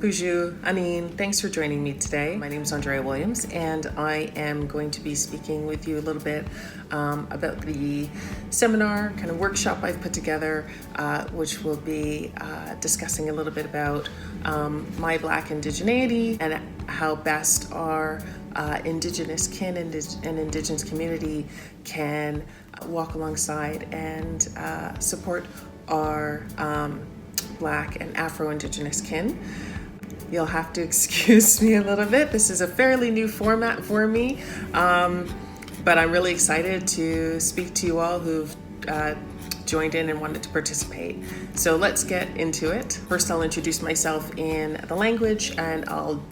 Bonjour, Anine. Thanks for joining me today. My name is Andréa Williams, and I am going to be speaking with you a little bit about the seminar, kind of workshop I've put together, which will be discussing a little bit about my Black indigeneity and how best our Indigenous kin and Indigenous community can walk alongside and support our Black and Afro Indigenous kin. You'll have to excuse me a little bit. This is a fairly new format for me, but I'm really excited to speak to you all who've joined in and wanted to participate. So let's get into it. First, I'll introduce myself in the language, and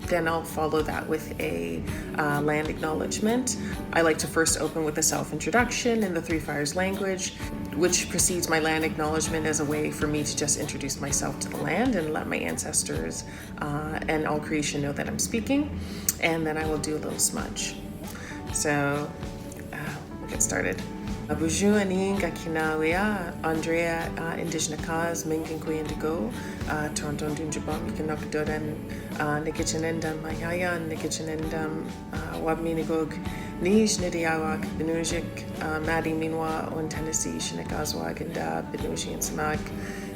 then I'll follow that with a land acknowledgement. I like to first open with a self-introduction in the Three Fires language, which precedes my land acknowledgement as a way for me to just introduce myself to the land and let my ancestors and all creation know that I'm speaking. And then I will do a little smudge. So we'll get started. Bonjour, Anine, Gakinawea, Andréa, Indigenakaas, Minginkwe Indigo, Toronton Dunjabam, Ikanokdodan, Nikichinendam, Mayaya, Nikichinendam, Wabminigog, Nij Nidiawak, Benujik, Madi Minwa, on Tennessee, Shinakazwag, and Benuji and Samak,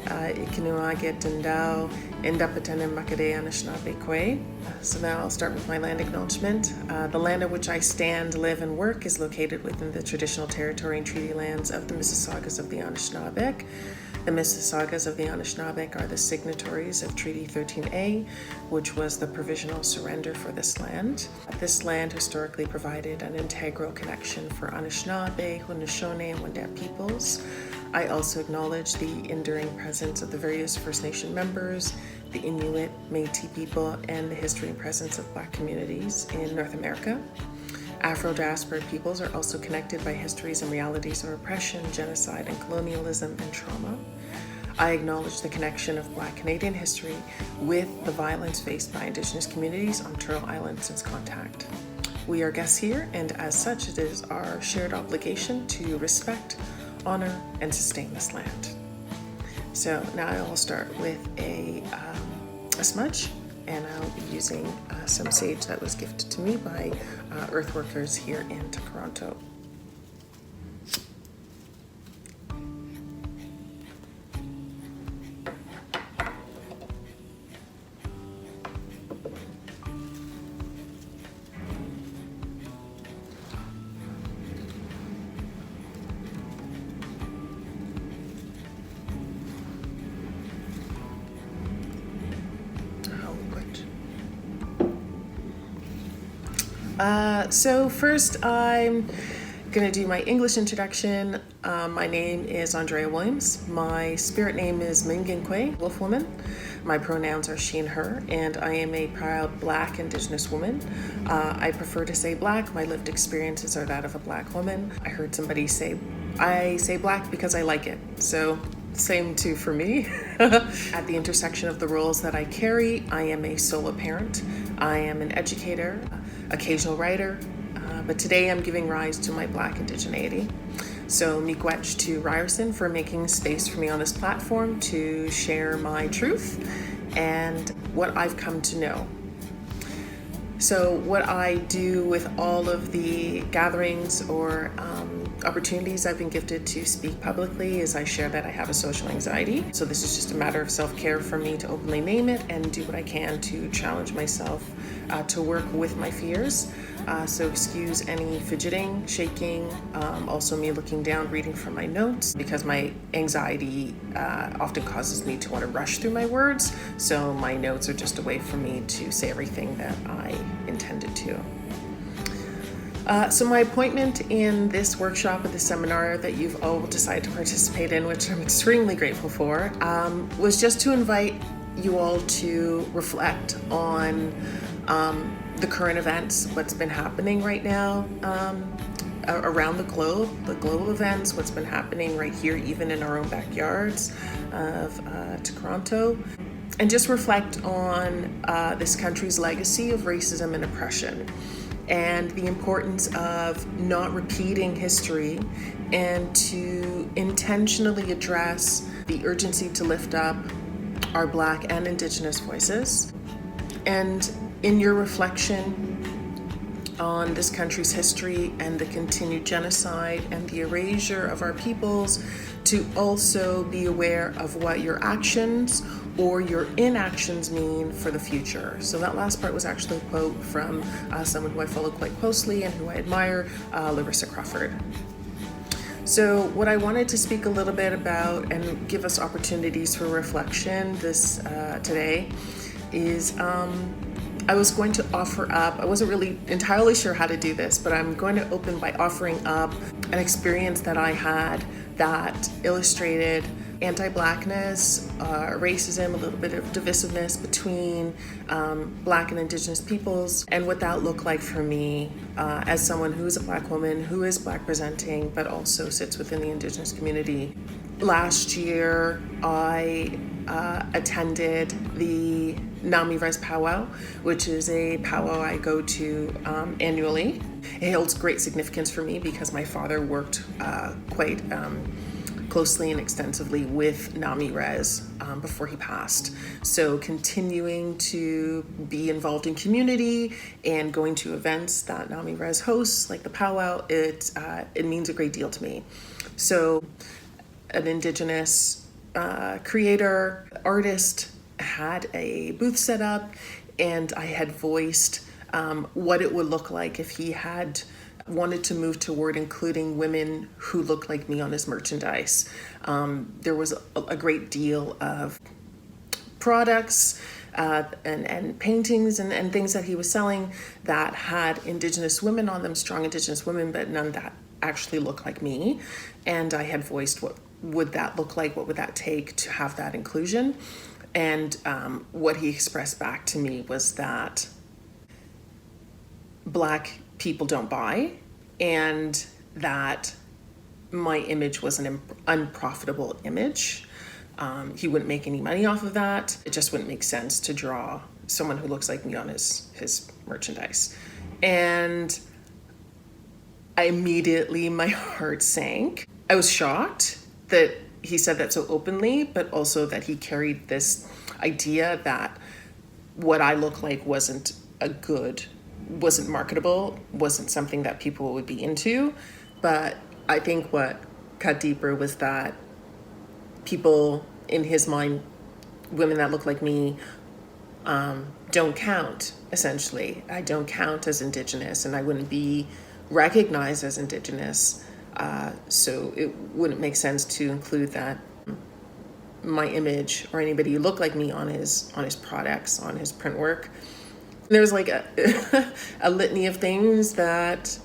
Ikinuaget and Dao, Indapatanem Makade Anishinaabe Kwe. So now I'll start with my land acknowledgement. The land on which I stand, live, and work is located within the traditional territory and treaty lands of the Mississaugas of the Anishinaabeg. The Mississaugas of the Anishinaabeg are the signatories of Treaty 13A, which was the provisional surrender for this land. This land historically provided an integral connection for Anishinaabe, Haudenosaunee, and Wendat peoples. I also acknowledge the enduring presence of the various First Nation members, the Inuit, Métis people, and the history and presence of Black communities in North America. Afro-diasporic peoples are also connected by histories and realities of oppression, genocide, and colonialism and trauma. I acknowledge the connection of Black Canadian history with the violence faced by Indigenous communities on Turtle Island since contact. We are guests here, and as such, it is our shared obligation to respect, honor, and sustain this land. So now I will start with a smudge, and I'll be using some sage that was gifted to me by earthworkers here in Toronto. So first I'm going to do my English introduction. My name is Andréa Williams. My spirit name is Minginkwe, wolf woman. My pronouns are she and her, and I am a proud Black Indigenous woman. I prefer to say Black. My lived experiences are that of a Black woman. I heard somebody say, I say Black because I like it. So same too for me. At the intersection of the roles that I carry, I am a solo parent. I am an educator, occasional writer, but today I'm giving rise to my Black indigeneity. So miigwech to Ryerson for making space for me on this platform to share my truth and what I've come to know. So what I do with all of the gatherings or opportunities I've been gifted to speak publicly is I share that I have a social anxiety. So this is just a matter of self-care for me to openly name it and do what I can to challenge myself to work with my fears. So excuse any fidgeting, shaking, also me looking down, reading from my notes, because my anxiety often causes me to want to rush through my words. So my notes are just a way for me to say everything that I intended to. So my appointment in this workshop at the seminar that you've all decided to participate in, which I'm extremely grateful for, was just to invite you all to reflect on the current events, what's been happening right now around the global events, what's been happening right here, even in our own backyards of Toronto, and just reflect on this country's legacy of racism and oppression, and the importance of not repeating history and to intentionally address the urgency to lift up our Black and Indigenous voices. And in your reflection on this country's history and the continued genocide and the erasure of our peoples, to also be aware of what your actions or your inactions mean for the future. So that last part was actually a quote from someone who I follow quite closely and who I admire, Larissa Crawford. So what I wanted to speak a little bit about and give us opportunities for reflection this today is I was going to offer up, I wasn't really entirely sure how to do this, but I'm going to open by offering up an experience that I had that illustrated anti-blackness, racism, a little bit of divisiveness between Black and Indigenous peoples, and what that looked like for me as someone who is a Black woman, who is Black presenting, but also sits within the Indigenous community. Last year, I attended the Nami Res Powwow, which is a powwow I go to annually. It holds great significance for me because my father worked quite closely and extensively with Nami Res before he passed. So continuing to be involved in community and going to events that Nami Res hosts, like the powwow, it means a great deal to me. So an Indigenous creator, artist, had a booth set up, and I had voiced what it would look like if he had wanted to move toward including women who look like me on his merchandise. There was a great deal of products and paintings and things that he was selling that had Indigenous women on them, strong Indigenous women, but none that actually look like me. And I had voiced what would that look like, what would that take to have that inclusion. And what he expressed back to me was that Black people don't buy, and that my image was an unprofitable image. He wouldn't make any money off of that. It just wouldn't make sense to draw someone who looks like me on his merchandise. And my heart sank. I was shocked that he said that so openly, but also that he carried this idea that what I look like wasn't marketable, wasn't something that people would be into. But I think what cut deeper was that people, in his mind, women that look like me, don't count, essentially. I don't count as Indigenous, and I wouldn't be recognized as Indigenous. So it wouldn't make sense to include that my image or anybody who looked like me on his products, on his print work. There's like a litany of things that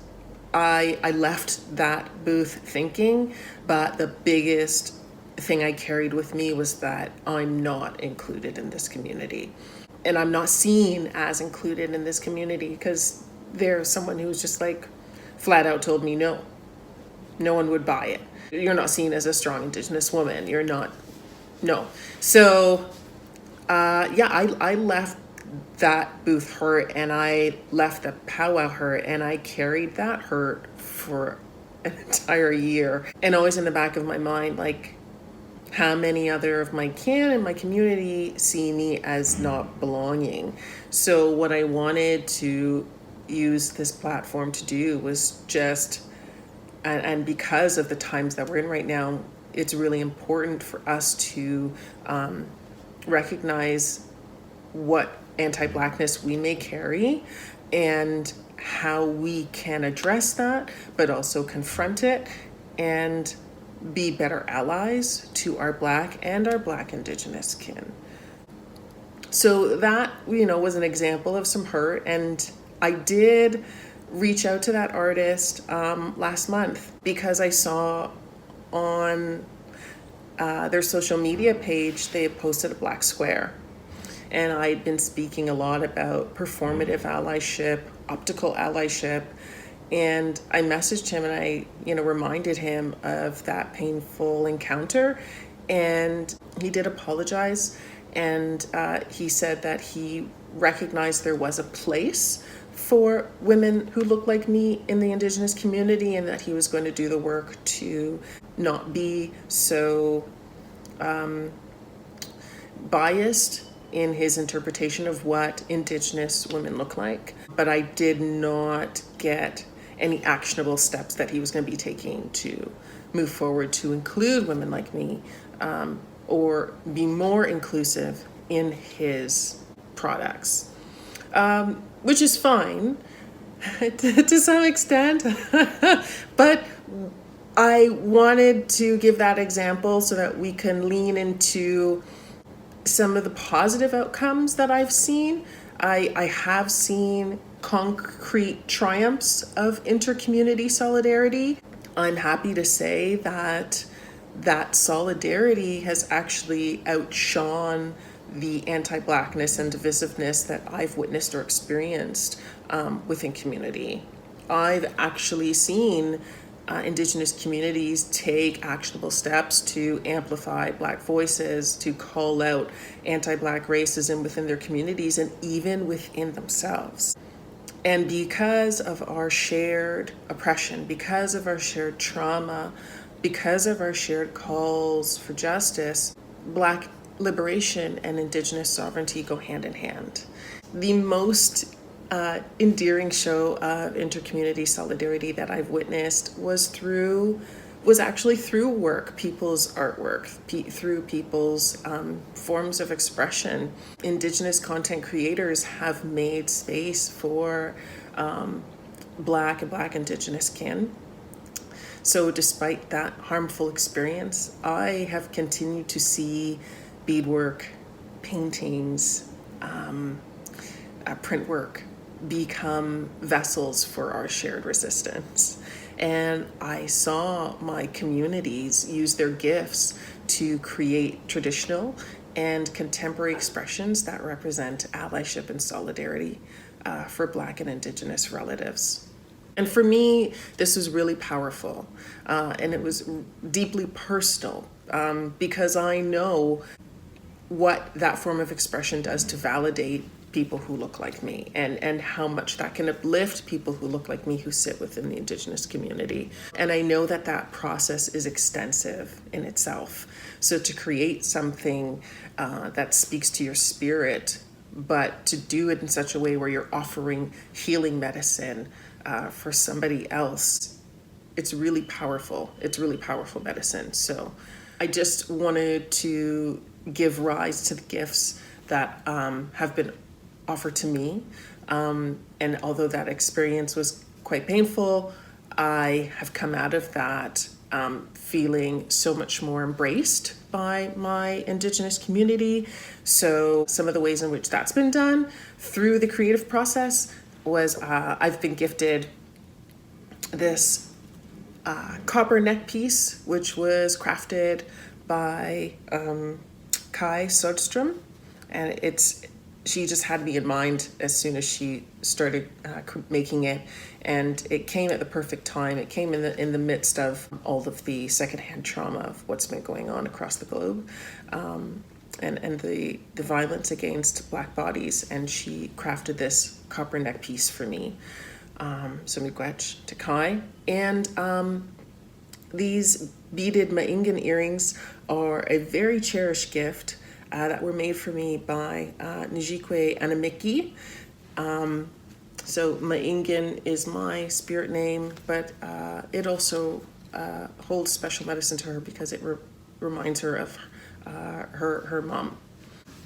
I left that booth thinking, but the biggest thing I carried with me was that I'm not included in this community. And I'm not seen as included in this community because there's someone who's just like flat out told me no one would buy it. You're not seen as a strong Indigenous woman. You're not, no. So I left that booth hurt, and I left the powwow hurt, and I carried that hurt for an entire year. And always in the back of my mind, like, how many other of my kin in my community see me as not belonging? So what I wanted to use this platform to do was just, and because of the times that we're in right now, it's really important for us to recognize what anti-blackness we may carry and how we can address that, but also confront it and be better allies to our Black and our Black Indigenous kin. So that, was an example of some hurt. And I did reach out to that artist last month because I saw on their social media page, they had posted a black square. And I'd been speaking a lot about performative allyship, optical allyship. And I messaged him and I, reminded him of that painful encounter. And he did apologize. And he said that he recognized there was a place for women who look like me in the Indigenous community, and that he was going to do the work to not be so biased in his interpretation of what Indigenous women look like, but I did not get any actionable steps that he was going to be taking to move forward to include women like me, or be more inclusive in his products, which is fine to some extent. But I wanted to give that example so that we can lean into some of the positive outcomes that I've seen. I have seen concrete triumphs of intercommunity solidarity. I'm happy to say that that solidarity has actually outshone the anti-blackness and divisiveness that I've witnessed or experienced within community. I've actually seen Indigenous communities take actionable steps to amplify Black voices, to call out anti-Black racism within their communities and even within themselves. And because of our shared oppression, because of our shared trauma, because of our shared calls for justice, Black liberation and Indigenous sovereignty go hand in hand. The most endearing show of intercommunity solidarity that I've witnessed was actually through work, people's artwork, through people's forms of expression. Indigenous content creators have made space for Black and Black Indigenous kin. So despite that harmful experience, I have continued to see beadwork, paintings, print work become vessels for our shared resistance. And I saw my communities use their gifts to create traditional and contemporary expressions that represent allyship and solidarity for Black and Indigenous relatives. And for me, this was really powerful, and it was deeply personal, because I know what that form of expression does to validate people who look like me, and how much that can uplift people who look like me who sit within the Indigenous community. And I know that that process is extensive in itself. So to create something that speaks to your spirit, but to do it in such a way where you're offering healing medicine for somebody else, it's really powerful. It's really powerful medicine. So I just wanted to give rise to the gifts that have been offered to me. And although that experience was quite painful, I have come out of that feeling so much more embraced by my Indigenous community. So some of the ways in which that's been done through the creative process was I've been gifted this copper neck piece, which was crafted by Kai Sodstrom, and she just had me in mind as soon as she started making it, and it came at the perfect time. It came in the midst of all of the secondhand trauma of what's been going on across the globe, and the violence against Black bodies, and she crafted this copper neck piece for me. So miigwech to Kai. And these beaded Maingan earrings are a very cherished gift that were made for me by Njikwe Anamiki. So Maingan is my spirit name, but it also holds special medicine to her because it reminds her of her mom.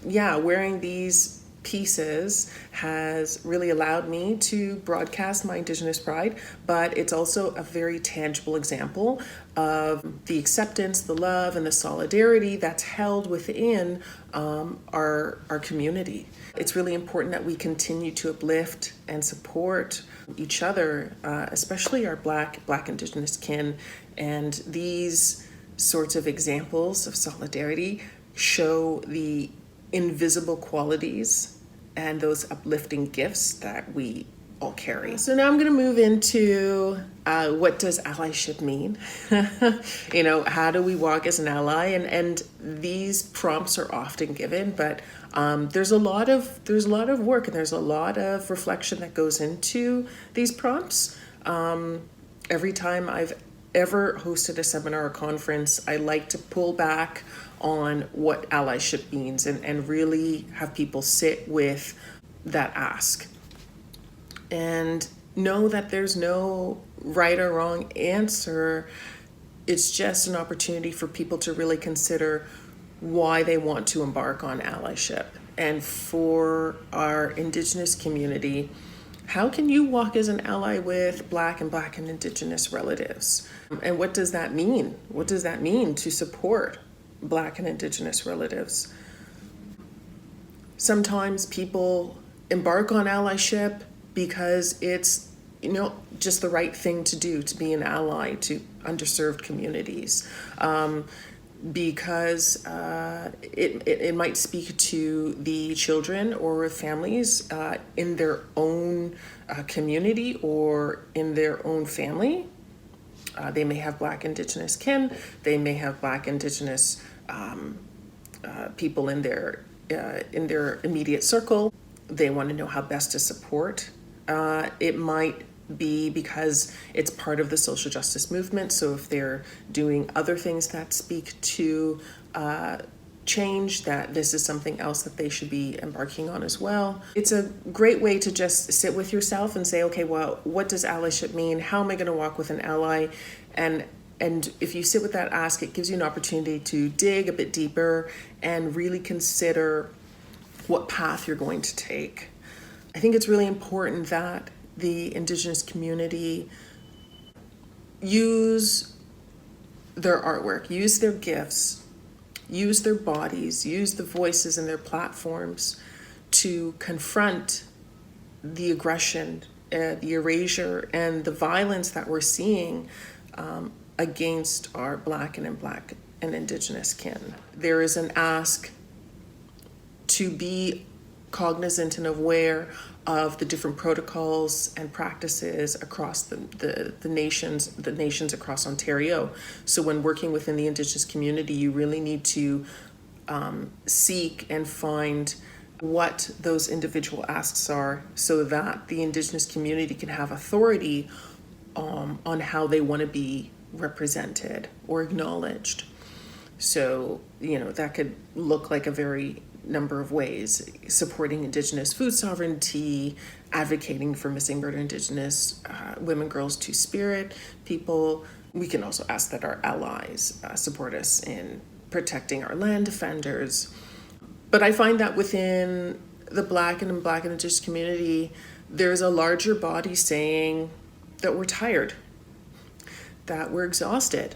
Yeah, wearing these pieces has really allowed me to broadcast my Indigenous pride, but it's also a very tangible example of the acceptance, the love, and the solidarity that's held within our community. It's really important that we continue to uplift and support each other, especially our Black Indigenous kin. And these sorts of examples of solidarity show the invisible qualities and those uplifting gifts that we all carry. So now I'm going to move into what does allyship mean? How do we walk as an ally? And these prompts are often given, but there's a lot of work and there's a lot of reflection that goes into these prompts. Every time I've ever hosted a seminar or conference, I like to pull back on what allyship means and really have people sit with that ask. And know that there's no right or wrong answer. It's just an opportunity for people to really consider why they want to embark on allyship. And for our Indigenous community, how can you walk as an ally with Black and Indigenous relatives? And what does that mean? What does that mean to support Black and Indigenous relatives? Sometimes people embark on allyship because it's, just the right thing to do, to be an ally to underserved communities. Because it might speak to the children or families in their own community or in their own family. They may have Black Indigenous kin. They may have Black Indigenous people in their immediate circle. They want to know how best to support. It might be because it's part of the social justice movement. So if they're doing other things that speak to change, that this is something else that they should be embarking on as well. It's a great way to just sit with yourself and say, okay, well, what does allyship mean? How am I going to walk with an ally? And if you sit with that ask, it gives you an opportunity to dig a bit deeper and really consider what path you're going to take. I think it's really important that the Indigenous community use their artwork, use their gifts, use their bodies, use the voices and their platforms to confront the aggression, the erasure, and the violence that we're seeing against our Black and Indigenous kin. There is an ask to be cognizant and aware of the different protocols and practices across the nations across Ontario. So when working within the Indigenous community, you really need to seek and find what those individual asks are so that the Indigenous community can have authority on how they want to be represented or acknowledged. So, that could look like a very number of ways: supporting Indigenous food sovereignty, advocating for missing murdered Indigenous women, girls, Two-Spirit people. We can also ask that our allies support us in protecting our land defenders. But I find that within the Black and Indigenous community, there's a larger body saying that we're tired, that we're exhausted,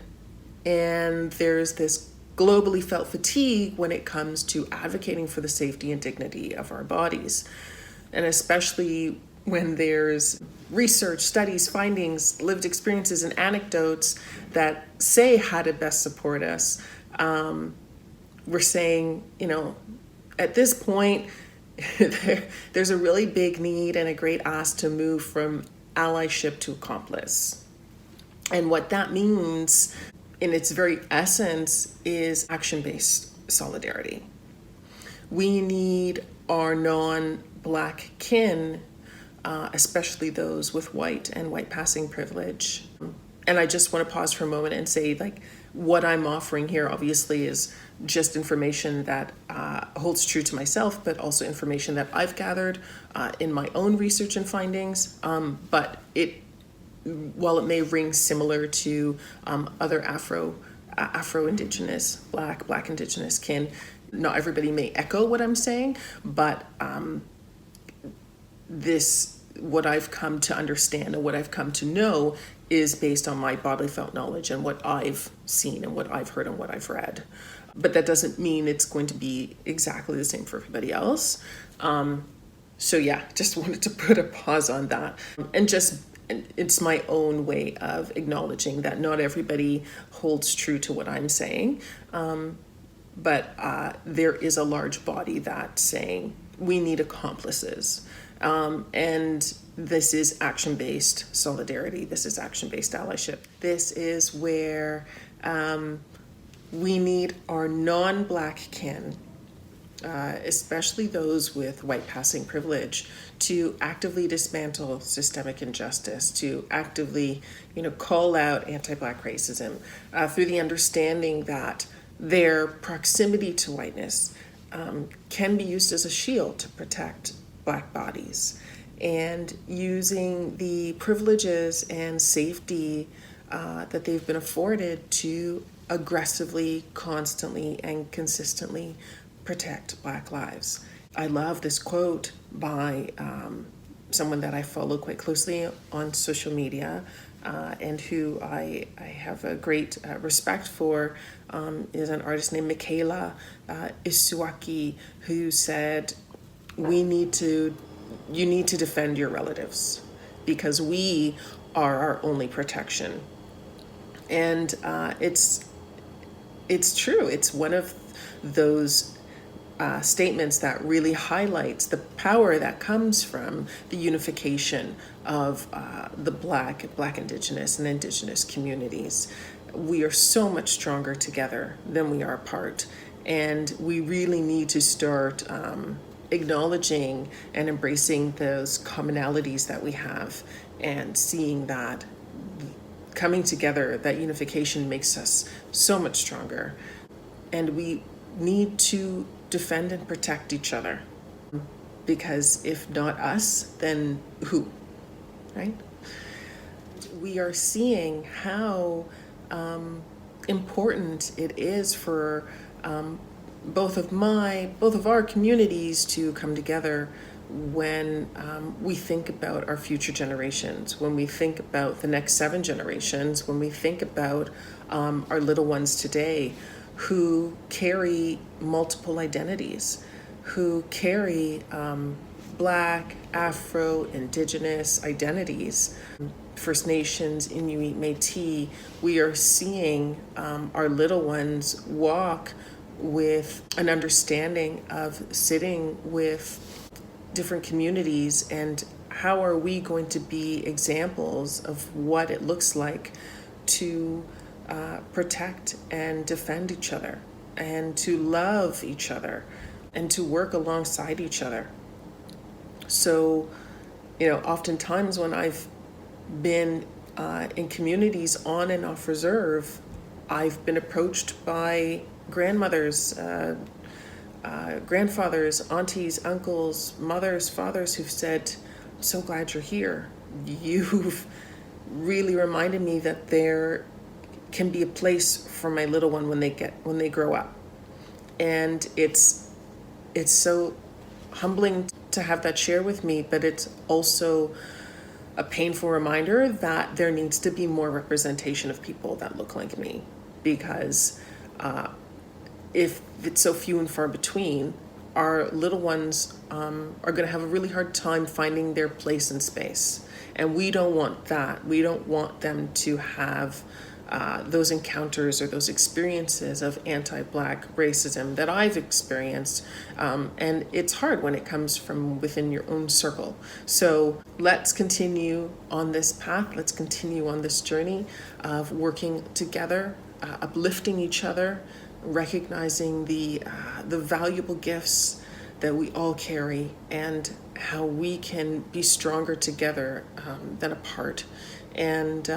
and there's this globally felt fatigue when it comes to advocating for the safety and dignity of our bodies. And especially when there's research, studies, findings, lived experiences, and anecdotes that say how to best support us, we're saying, at this point, there's a really big need and a great ask to move from allyship to accomplice. And what that means in its very essence is action-based solidarity. We need our non-Black kin, especially those with white and white passing privilege. And I just want to pause for a moment and say, what I'm offering here obviously is just information that holds true to myself, but also information that I've gathered in my own research and findings. But while it may ring similar to other Afro Indigenous, Black Indigenous kin, not everybody may echo what I'm saying, but what I've come to understand and what I've come to know is based on my bodily felt knowledge and what I've seen and what I've heard and what I've read. But that doesn't mean it's going to be exactly the same for everybody else. So yeah, just wanted to put a pause on that. And it's my own way of acknowledging that not everybody holds true to what I'm saying. But there is a large body that's saying we need accomplices. And this is action-based solidarity. This is action-based allyship. This is where we need our non-Black kin, especially those with white passing privilege, to actively dismantle systemic injustice, to actively, call out anti-Black racism through the understanding that their proximity to whiteness can be used as a shield to protect Black bodies, and using the privileges and safety that they've been afforded to aggressively, constantly, and consistently protect Black lives. I love this quote by someone that I follow quite closely on social media, and who I have a great respect for, is an artist named Michaela Isuaki, who said, you need to defend your relatives because we are our only protection. And it's true. It's one of those statements that really highlights the power that comes from the unification of the Black, Indigenous, and Indigenous communities. We are so much stronger together than we are apart, and we really need to start acknowledging and embracing those commonalities that we have, and seeing that coming together, that unification makes us so much stronger. And we need to defend and protect each other, because if not us, then who, right? We are seeing how important it is for both of our communities to come together when we think about our future generations, when we think about the next 7 generations, when we think about our little ones today who carry multiple identities, who carry Black, Afro, Indigenous identities, First Nations, Inuit, Métis. We are seeing our little ones walk with an understanding of sitting with different communities, and how are we going to be examples of what it looks like to protect and defend each other, and to love each other, and to work alongside each other. So, oftentimes when I've been in communities on and off reserve, I've been approached by grandmothers, grandfathers, aunties, uncles, mothers, fathers who've said, "I'm so glad you're here. You've really reminded me that there can be a place for my little one when they grow up." And it's so humbling to have that share with me, but it's also a painful reminder that there needs to be more representation of people that look like me, because if it's so few and far between, our little ones are going to have a really hard time finding their place in space. And we don't want that. We don't want them to have those encounters or those experiences of anti-Black racism that I've experienced. And it's hard when it comes from within your own circle. So let's continue on this path. Let's continue on this journey of working together, uplifting each other, recognizing the valuable gifts that we all carry, and how we can be stronger together than apart. And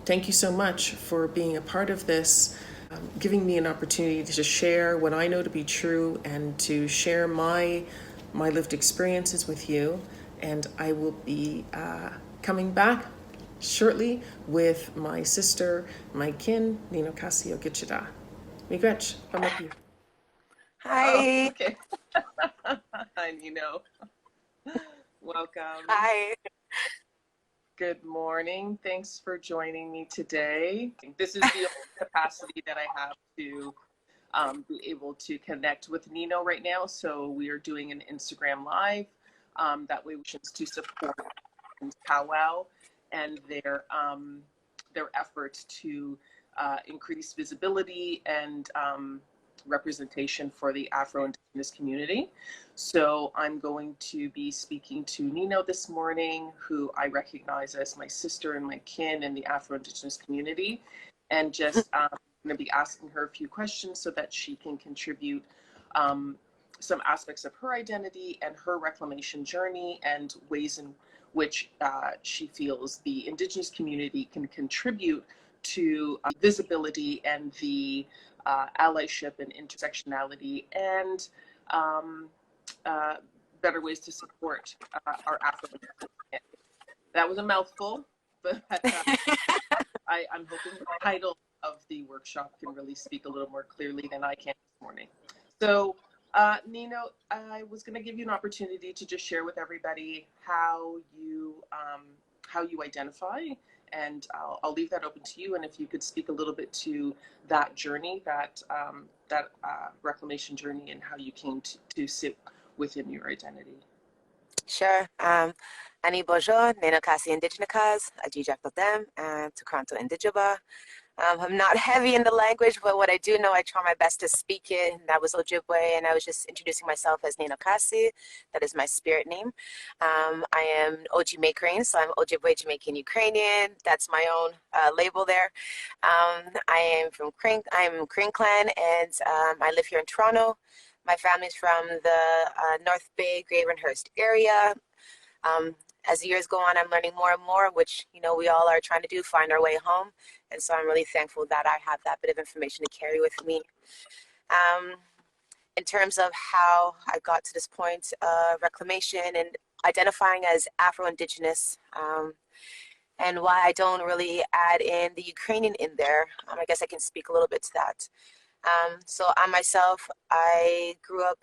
thank you so much for being a part of this, giving me an opportunity to share what I know to be true, and to share my lived experiences with you. And I will be coming back shortly with my sister, my kin, Nenookaasi, Ogichidaa. Miigwech, pamaki. Hi. Oh, okay. Hi, Nino. Welcome. Hi. Good morning. Thanks for joining me today. This is the only capacity that I have to be able to connect with Nino right now. So we are doing an Instagram Live. That way we should to support powwow and their efforts to increase visibility and representation for the Afro Indigenous community. So I'm going to be speaking to Nino this morning, who I recognize as my sister and my kin in the Afro Indigenous community, and just going to be asking her a few questions so that she can contribute some aspects of her identity and her reclamation journey, and ways in which she feels the Indigenous community can contribute to visibility and the allyship and intersectionality, and um, uh, better ways to support our Afro. That was a mouthful, but I'm hoping the title of the workshop can really speak a little more clearly than I can this morning. So, Nino, I was going to give you an opportunity to just share with everybody how you identify, and I'll leave that open to you. And if you could speak a little bit to that journey, that reclamation journey, and how you came to sit within your identity. Sure. Ani bonjour, Nenookaasi Indigeneity, Ajija Kodem, and Tukranto Indigiba. I'm not heavy in the language, but what I do know, I try my best to speak it. And that was Ojibwe, and I was just introducing myself as Nenookaasi. That is my spirit name. I am Ogichidaa, so I'm Ojibwe Jamaican Ukrainian. That's my own label there. I am from Crane Clan, and I live here in Toronto. My family's from the North Bay, Gravenhurst area. As the years go on, I'm learning more and more, which, we all are trying to do, find our way home. And so I'm really thankful that I have that bit of information to carry with me. In terms of how I got to this point, reclamation and identifying as Afro Indigenous, and why I don't really add in the Ukrainian in there, I guess I can speak a little bit to that. So I myself, I grew up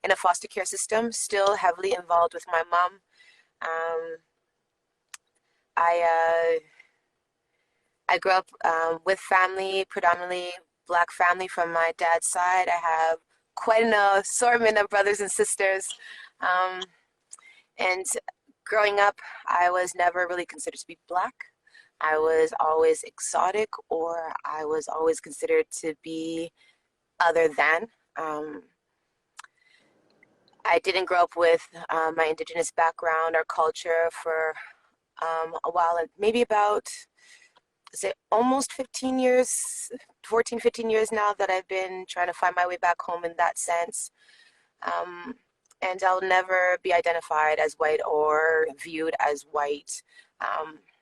in a foster care system, still heavily involved with my mom. I grew up with family, predominantly Black family from my dad's side. I have quite an assortment of brothers and sisters. And growing up, I was never really considered to be Black. I was always exotic, or I was always considered to be other than. I didn't grow up with my Indigenous background or culture for a while, maybe about, say, almost 15 years, 14, 15 years now that I've been trying to find my way back home in that sense. And I'll never be identified as white or viewed as white.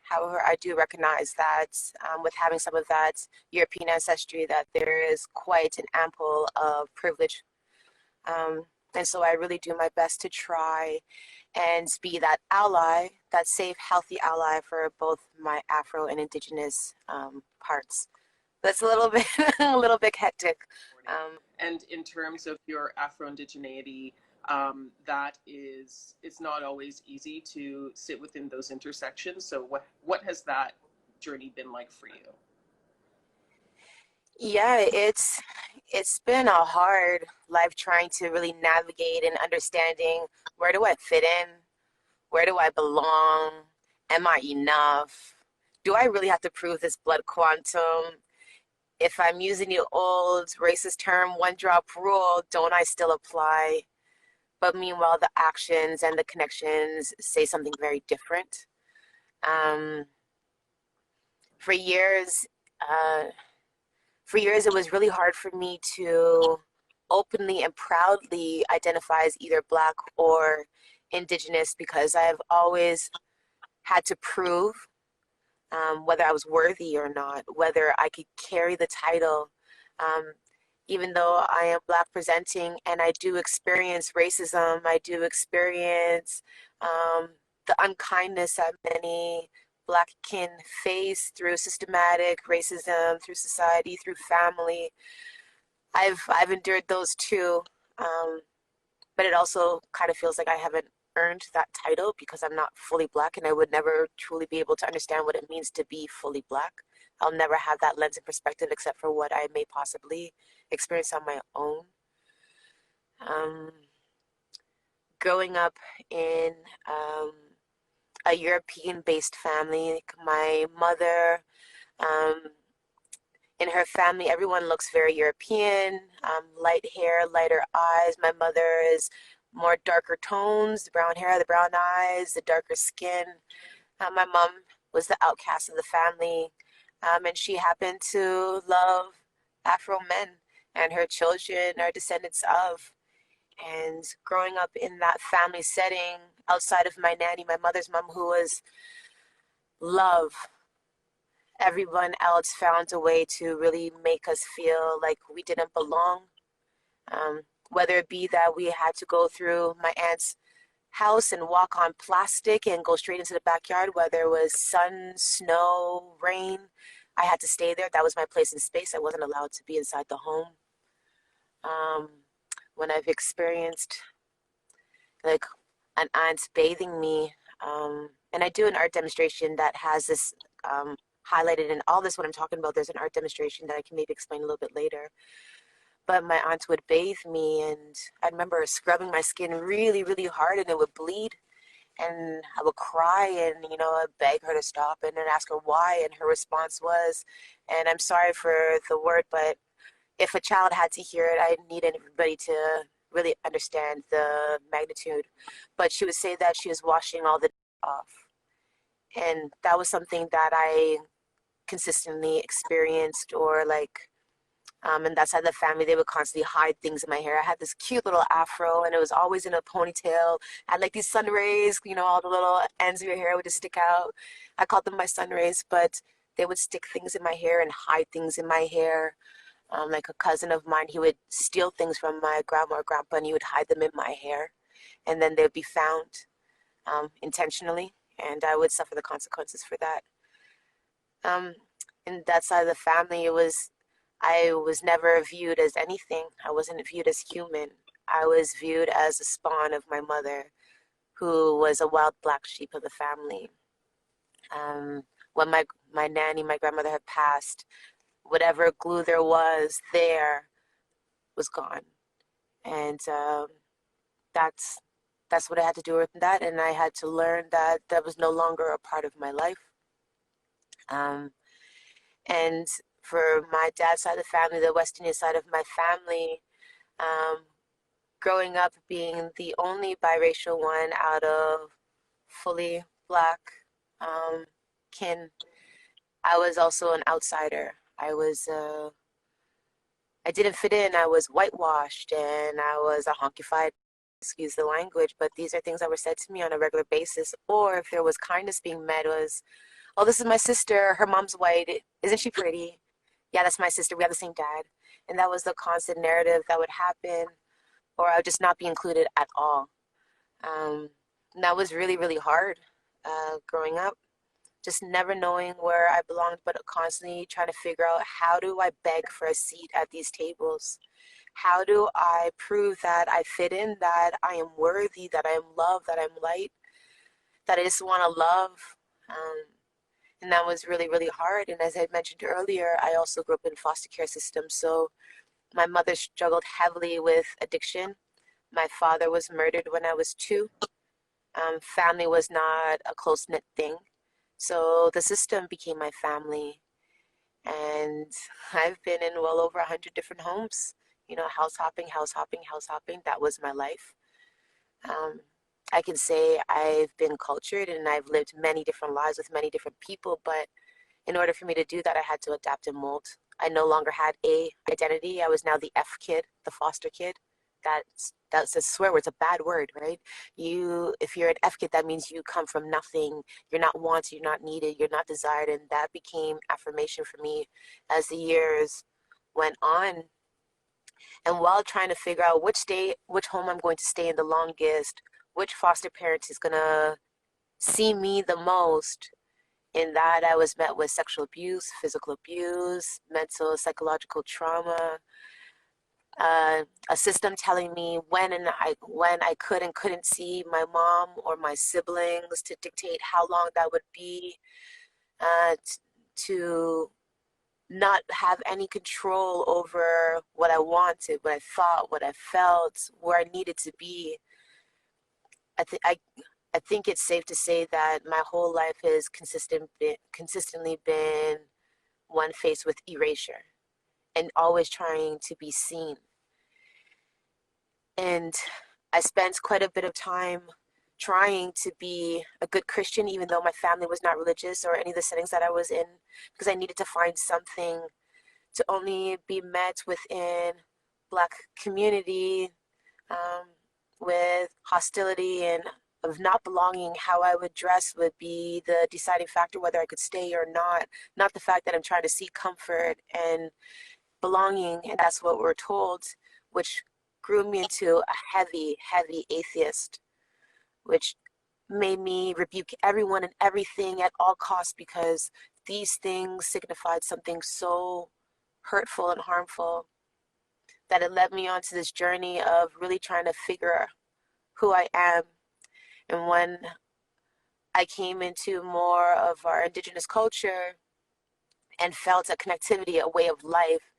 However, I do recognize that with having some of that European ancestry, that there is quite an ample of privilege. And so I really do my best to try and be that ally, that safe, healthy ally for both my Afro and Indigenous parts. That's a little bit, a little bit hectic. And in terms of your Afro Indigeneity, it's not always easy to sit within those intersections. So what has that journey been like for you? Yeah, it's been a hard life trying to really navigate and understanding, where do I fit in? Where do I belong? Am I enough? Do I really have to prove this blood quantum? If I'm using the old racist term, one drop rule, don't I still apply? But meanwhile, the actions and the connections say something very different. Um, for years, uh, it was really hard for me to openly and proudly identify as either Black or Indigenous, because I've always had to prove whether I was worthy or not, whether I could carry the title. Even though I am Black presenting and I do experience racism, I do experience the unkindness that many Black kin face through systematic racism, through society, through family. I've endured those too, but it also kind of feels like I haven't earned that title because I'm not fully Black, and I would never truly be able to understand what it means to be fully Black. I'll never have that lens and perspective except for what I may possibly experience on my own. Growing up in a European-based family, my mother, in her family, everyone looks very European, light hair, lighter eyes. My mother is more darker tones, the brown hair, the brown eyes, the darker skin. My mom was the outcast of the family, and she happened to love Afro men, and her children are descendants of. And growing up in that family setting, outside of my nanny, my mother's mom, who was love, everyone else found a way to really make us feel like we didn't belong. Um, Whether it be that we had to go through my aunt's house and walk on plastic and go straight into the backyard, whether it was sun, snow, rain, I had to stay there. That was my place in space. I wasn't allowed to be inside the home. Um, when I've experienced like an aunt bathing me, and I do an art demonstration that has this highlighted in all this. What I'm talking about, there's an art demonstration that I can maybe explain a little bit later. But my aunt would bathe me, and I remember scrubbing my skin really, really hard, and it would bleed. And I would cry and, I'd beg her to stop and then ask her why. And her response was, and I'm sorry for the word, but if a child had to hear it, I needed everybody to really understand the magnitude. But she would say that she was washing all the off. And that was something that I consistently experienced, or like, and that side of the family, they would constantly hide things in my hair. I had this cute little afro, and it was always in a ponytail. I had like these sun rays, all the little ends of your hair would just stick out. I called them my sun rays, but they would stick things in my hair and hide things in my hair. Like a cousin of mine, he would steal things from my grandma or grandpa, and he would hide them in my hair, and then they'd be found intentionally, and I would suffer the consequences for that. Um, and that side of the family, I was never viewed as anything. I wasn't viewed as human. I was viewed as a spawn of my mother, who was a wild black sheep of the family. When my nanny, my grandmother, had passed, whatever glue there was gone, and that's that's what I had to do with that. And I had to learn that that was no longer a part of my life. Um, and for my dad's side of the family, the West Indian side of my family, um, growing up being the only biracial one out of fully black um, kin, I was also an outsider. I didn't fit in. I was whitewashed and I was a honkified, excuse the language, but these are things that were said to me on a regular basis. Or if there was kindness being met, was, oh, this is my sister. Her mom's white. Isn't she pretty? Yeah, that's my sister. We have the same dad. And that was the constant narrative that would happen, or I would just not be included at all. Um, and that was really, really hard growing up, just never knowing where I belonged, but constantly trying to figure out, how do I beg for a seat at these tables? How do I prove that I fit in, that I am worthy, that I am loved, that I'm light, that I just want to love? Um, and that was really, really hard. And as I mentioned earlier, I also grew up in foster care system. So my mother struggled heavily with addiction. My father was murdered when I was 2. Family was not a close knit thing. So the system became my family. And I've been in well over 100 different homes, house hopping, house hopping, house hopping. That was my life. Um, I can say I've been cultured and I've lived many different lives with many different people, but in order for me to do that, I had to adapt and mold. I no longer had a identity. I was now the F kid, the foster kid. That's a swear word. It's a bad word, right? If you're an F kid, that means you come from nothing. You're not wanted. You're not needed. You're not desired, and that became affirmation for me as the years went on. And while trying to figure out which home I'm going to stay in the longest, which foster parent is gonna see me the most, in that I was met with sexual abuse, physical abuse, mental, psychological trauma, a system telling me when I could and couldn't see my mom or my siblings, to dictate how long that would be, to not have any control over what I wanted, what I thought, what I felt, where I needed to be. I think I think it's safe to say that my whole life has consistently been one faced with erasure and always trying to be seen. And I spent quite a bit of time trying to be a good Christian, even though my family was not religious or any of the settings that I was in, because I needed to find something to only be met within Black community, um, with hostility and of not belonging, how I would dress would be the deciding factor whether I could stay or not the fact that I'm trying to seek comfort and belonging, and that's what we're told, which grew me into a heavy, heavy atheist, which made me rebuke everyone and everything at all costs because these things signified something so hurtful and harmful that it led me onto this journey of really trying to figure who I am. And when I came into more of our indigenous culture and felt a connectivity, a way of life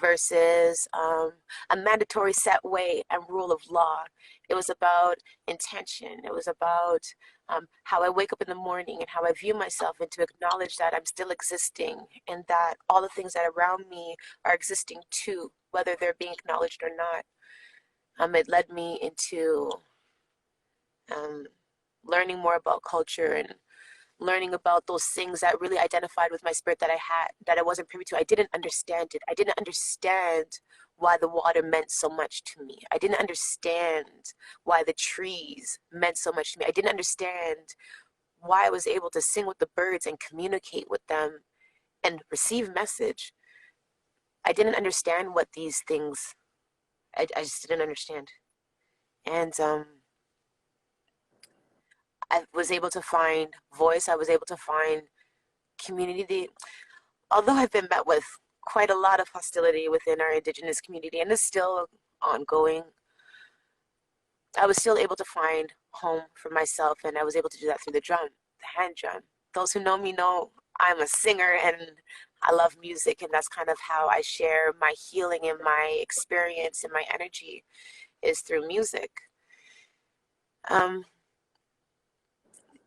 versus a mandatory set way and rule of law. It was about intention. It was about how I wake up in the morning and how I view myself, and to acknowledge that I'm still existing and that all the things that are around me are existing too, whether they're being acknowledged or not. It led me into um, learning more about culture and learning about those things that really identified with my spirit that I had, that I wasn't privy to. I didn't understand it. I didn't understand why the water meant so much to me. I didn't understand why the trees meant so much to me. I didn't understand why I was able to sing with the birds and communicate with them and receive message. I didn't understand what these things, I just didn't understand. And I was able to find voice. I was able to find community. Although I've been met with quite a lot of hostility within our indigenous community and is still ongoing, I was still able to find home for myself, and I was able to do that through the drum, the hand drum. Those who know me know I'm a singer and I love music, and that's kind of how I share my healing and my experience and my energy is through music. Um,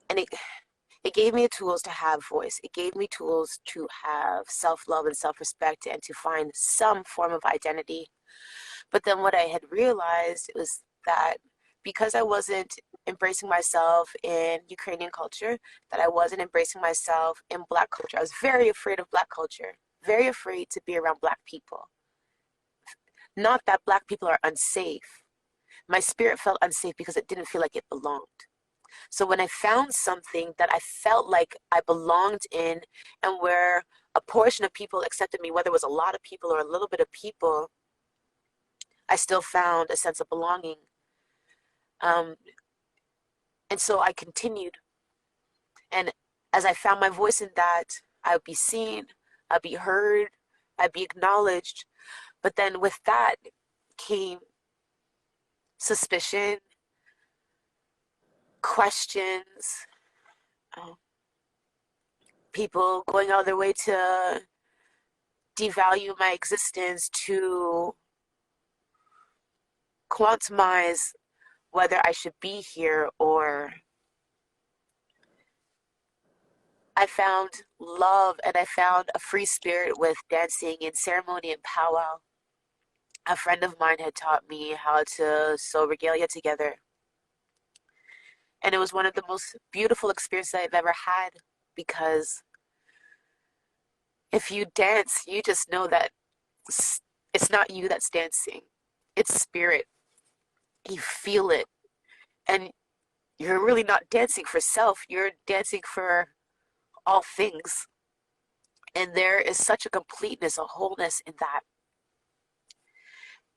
and it gave me the tools to have voice. It gave me tools to have self-love and self-respect and to find some form of identity. But then what I had realized was that because I wasn't embracing myself in Ukrainian culture, that I wasn't embracing myself in Black culture. I was very afraid of Black culture, very afraid to be around Black people. Not that Black people are unsafe. My spirit felt unsafe because it didn't feel like it belonged. So when I found something that I felt like I belonged in, and where a portion of people accepted me, whether it was a lot of people or a little bit of people, I still found a sense of belonging. Um, and so I continued. And as I found my voice in that, I would be seen, I'd be heard, I'd be acknowledged. But then with that came suspicion, questions, um, people going out of their way to devalue my existence, to quantize whether I should be here. Or I found love and I found a free spirit with dancing and ceremony and powwow. A friend of mine had taught me how to sew regalia together. And it was one of the most beautiful experiences I've ever had, because if you dance, you just know that it's not you that's dancing, it's spirit. You feel it. And you're really not dancing for self, you're dancing for all things. And there is such a completeness, a wholeness in that.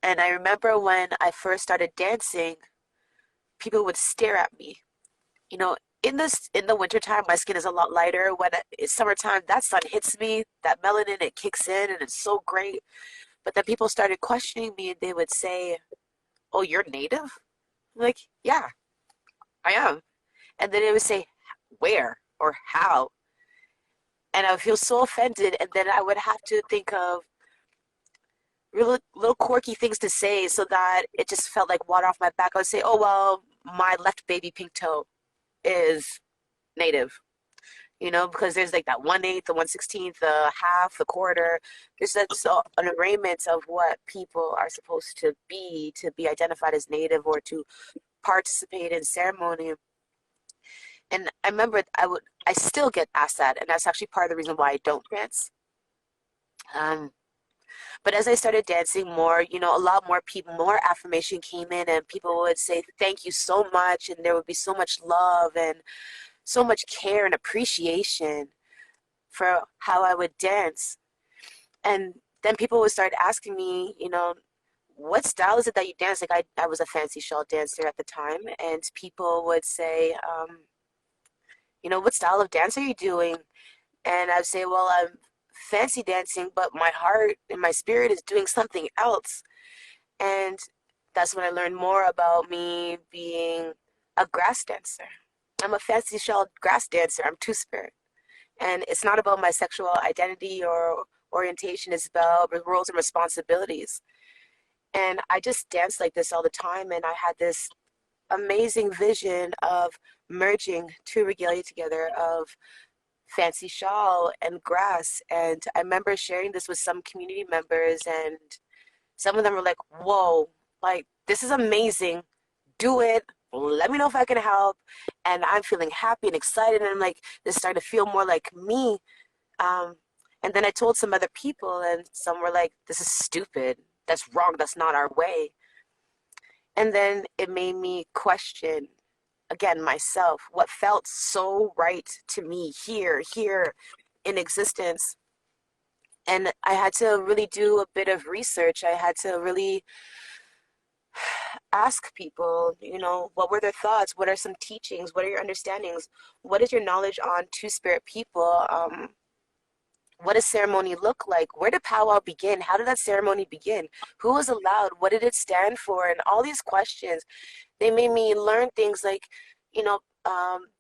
And I remember when I first started dancing, people would stare at me. You know, in the wintertime, my skin is a lot lighter. When it's summertime, that sun hits me, that melanin, it kicks in, and it's so great. But then people started questioning me, and they would say, "Oh, you're native?" I'm like, "Yeah, I am." And then they would say, "Where or how?" And I would feel so offended, and then I would have to think of really little quirky things to say so that it just felt like water off my back. I would say, "Oh well, my left baby pink toe is native." You know, because there's like that 1/8, the 1/16, the half, the quarter. There's that, so an arraignment of what people are supposed to be identified as native or to participate in ceremony. And I remember I still get asked that, and that's actually part of the reason why I don't dance. Um, But as I started dancing more, a lot more people, more affirmation came in, and people would say, "Thank you so much." And there would be so much love and so much care and appreciation for how I would dance. And then people would start asking me, what style is it that you dance? Like I was a fancy shawl dancer at the time, and people would say, what style of dance are you doing? And I'd say, well, I'm fancy dancing, but my heart and my spirit is doing something else. And that's when I learned more about me being a grass dancer. I'm a fancy shawl grass dancer. I'm two spirit. And it's not about my sexual identity or orientation, it's about roles and responsibilities. And I just danced like this all the time. And I had this amazing vision of merging two regalia together of fancy shawl and grass. And I remember sharing this with some community members, and some of them were like, whoa, like, this is amazing. Do it. Let me know if I can help. And I'm feeling happy and excited. And I'm like, this is starting to feel more like me. Um, and then I told some other people, and some were like, this is stupid. That's wrong. That's not our way. And then it made me question again myself, what felt so right to me here in existence. And I had to really do a bit of research. I had to really ask people, what were their thoughts? What are some teachings? What are your understandings? What is your knowledge on two spirit people? What does ceremony look like? Where did powwow begin? How did that ceremony begin? Who was allowed? What did it stand for? And all these questions, they made me learn things like,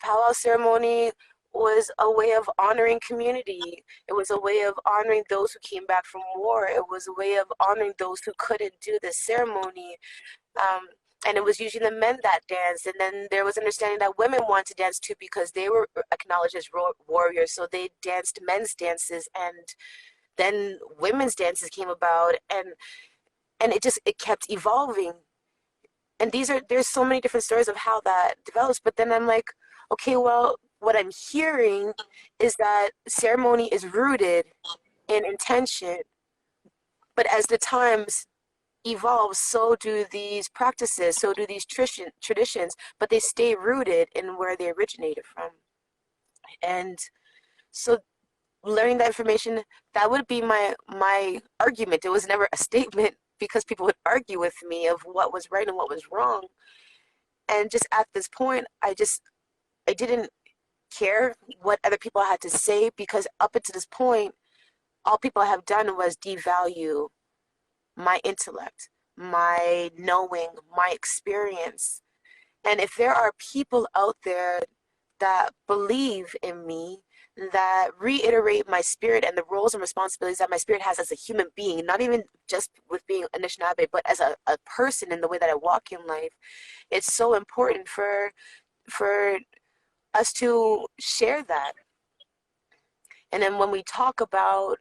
powwow ceremony was a way of honoring community. It was a way of honoring those who came back from war. It was a way of honoring those who couldn't do the ceremony. Um, and it was usually the men that danced. And then there was understanding that women wanted to dance too because they were acknowledged as warriors. So they danced men's dances, and then women's dances came about, and it kept evolving. And there's so many different stories of how that develops. But then I'm like, okay, well, what I'm hearing is that ceremony is rooted in intention, but as the times evolve, so do these practices, so do these traditions, but they stay rooted in where they originated from. And so learning that information, that would be my argument. It was never a statement because people would argue with me of what was right and what was wrong. And just at this point, I didn't care what other people had to say, because up until this point, all people have done was devalue my intellect, my knowing, my experience. And if there are people out there that believe in me, that reiterate my spirit and the roles and responsibilities that my spirit has as a human being, not even just with being Anishinaabe, but as a person in the way that I walk in life, it's so important for us to share that. And then when we talk about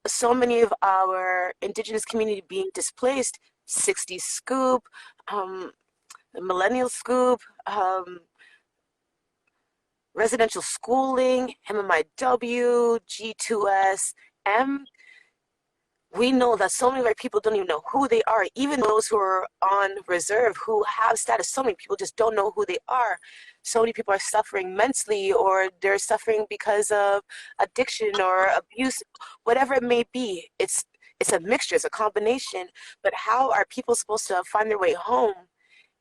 so many of our indigenous community being displaced, 60 scoop, um, millennial scoop, residential schooling, MMIW, G2S, M, we know that so many of our people don't even know who they are. Even those who are on reserve, who have status, so many people just don't know who they are. So many people are suffering mentally, or they're suffering because of addiction or abuse, whatever it may be. It's a mixture, it's a combination. But how are people supposed to find their way home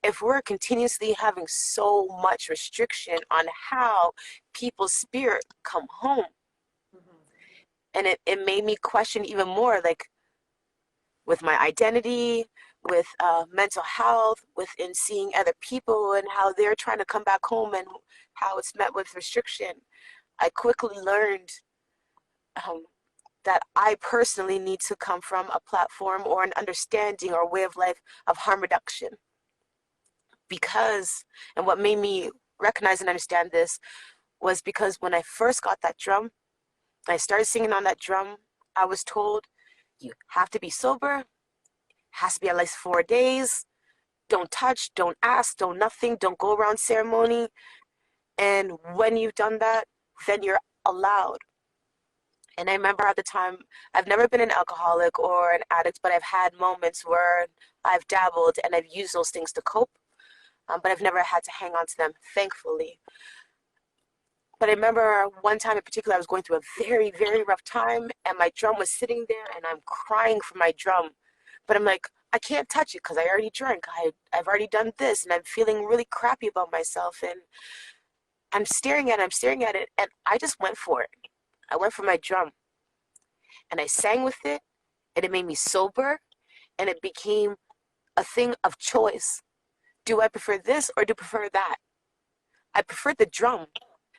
if we're continuously having so much restriction on how people's spirit come home? And it made me question even more, like, with my identity, with mental health, within seeing other people and how they're trying to come back home and how it's met with restriction. I quickly learned um, that I personally need to come from a platform or an understanding or way of life of harm reduction. Because, and what made me recognize and understand this was because when I first got that drum, I started singing on that drum, I was told, you have to be sober, has to be at least 4 days, don't touch, don't ask, don't nothing, don't go around ceremony. And when you've done that, then you're allowed. And I remember at the time, I've never been an alcoholic or an addict, but I've had moments where I've dabbled and I've used those things to cope, but I've never had to hang on to them, thankfully. But I remember one time in particular, I was going through a very, very rough time, and my drum was sitting there, and I'm crying for my drum. But I'm like, I can't touch it because I already drank. I've already done this, and I'm feeling really crappy about myself. And I'm staring at it, and I just went for it. I went for my drum, and I sang with it, and it made me sober, and it became a thing of choice. Do I prefer this or do I prefer that? I preferred the drum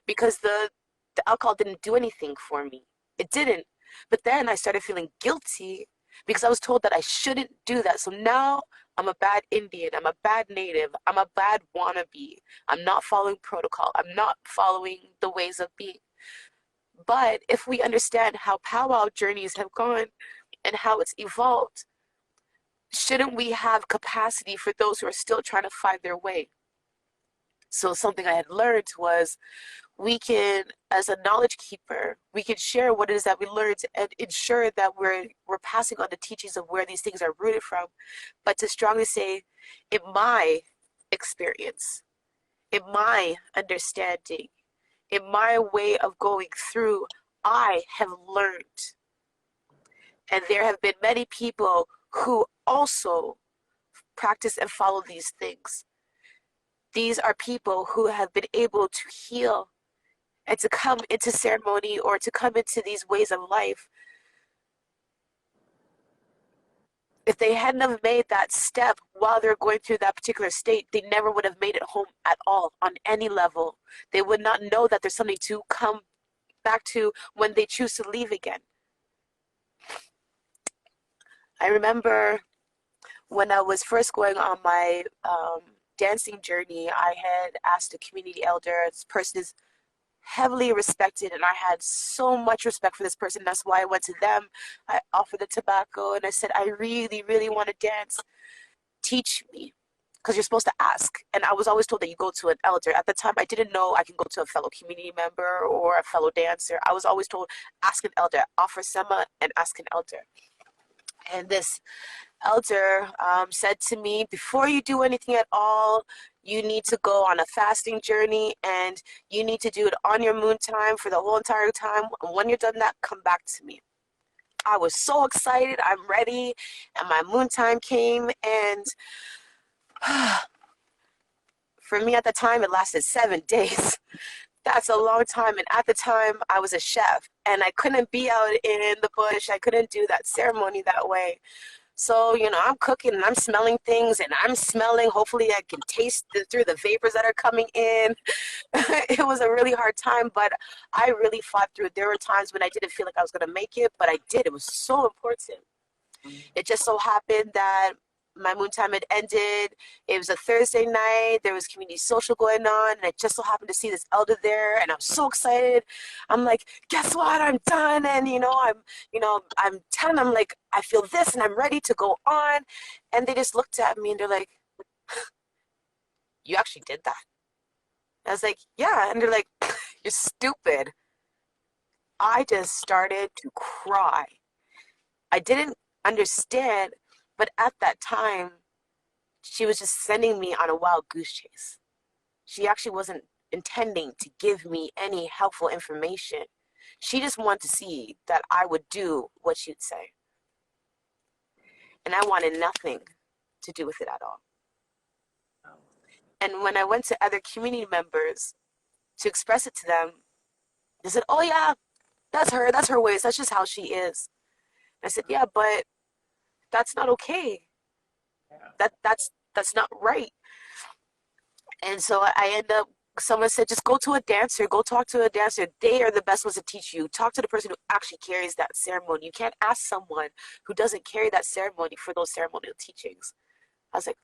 because the alcohol didn't do anything for me. It didn't. But then I started feeling guilty because I was told that I shouldn't do that. So now I'm a bad Indian. I'm a bad native. I'm a bad wannabe. I'm not following protocol. I'm not following the ways of being. But if we understand how powwow journeys have gone and how it's evolved, shouldn't we have capacity for those who are still trying to find their way? So something I had learned was we can, as a knowledge keeper, we can share what it is that we learned and ensure that we're passing on the teachings of where these things are rooted from. But to strongly say, in my experience, in my understanding, in my way of going through, I have learned. And there have been many people who also practice and follow these things. These are people who have been able to heal and to come into ceremony or to come into these ways of life. If they hadn't have made that step while they're going through that particular state, they never would have made it home at all on any level. They would not know that there's something to come back to when they choose to leave again. I remember when I was first going on my dancing journey, I had asked a community elder. This person is heavily respected, and I had so much respect for this person. That's why I went to them. I offered the tobacco, and I said, I really, really want to dance. Teach me. Because you're supposed to ask. And I was always told that you go to an elder. At the time, I didn't know I can go to a fellow community member or a fellow dancer. I was always told, ask an elder, offer sema and ask an elder. And this elder said to me, before you do anything at all, you need to go on a fasting journey and you need to do it on your moon time for the whole entire time. And when you're done that, come back to me. I was so excited. I'm ready. And my moon time came. And for me at the time, it lasted 7 days. That's a long time. And at the time, I was a chef and I couldn't be out in the bush. I couldn't do that ceremony that way. So, I'm cooking and I'm smelling things and I'm smelling. Hopefully, I can taste through the vapors that are coming in. It was a really hard time, but I really fought through it. There were times when I didn't feel like I was going to make it, but I did. It was so important. It just so happened that my moon time had ended. It was a Thursday night. There was community social going on, and I just so happened to see this elder there, and I'm so excited. I'm like, guess what? I'm done, and I'm 10. I'm like, I feel this, and I'm ready to go on. And they just looked at me, and they're like, you actually did that? I was like, yeah, and they're like, you're stupid. I just started to cry. I didn't understand, but at that time, she was just sending me on a wild goose chase. She actually wasn't intending to give me any helpful information. She just wanted to see that I would do what she'd say. And I wanted nothing to do with it at all. And when I went to other community members to express it to them, they said, oh, yeah, that's her ways. That's just how she is. I said, yeah, but that's not okay. That's not right. And so I end up, someone said, just go to a dancer, go talk to a dancer. They are the best ones to teach you. Talk to the person who actually carries that ceremony. You can't ask someone who doesn't carry that ceremony for those ceremonial teachings. I was like,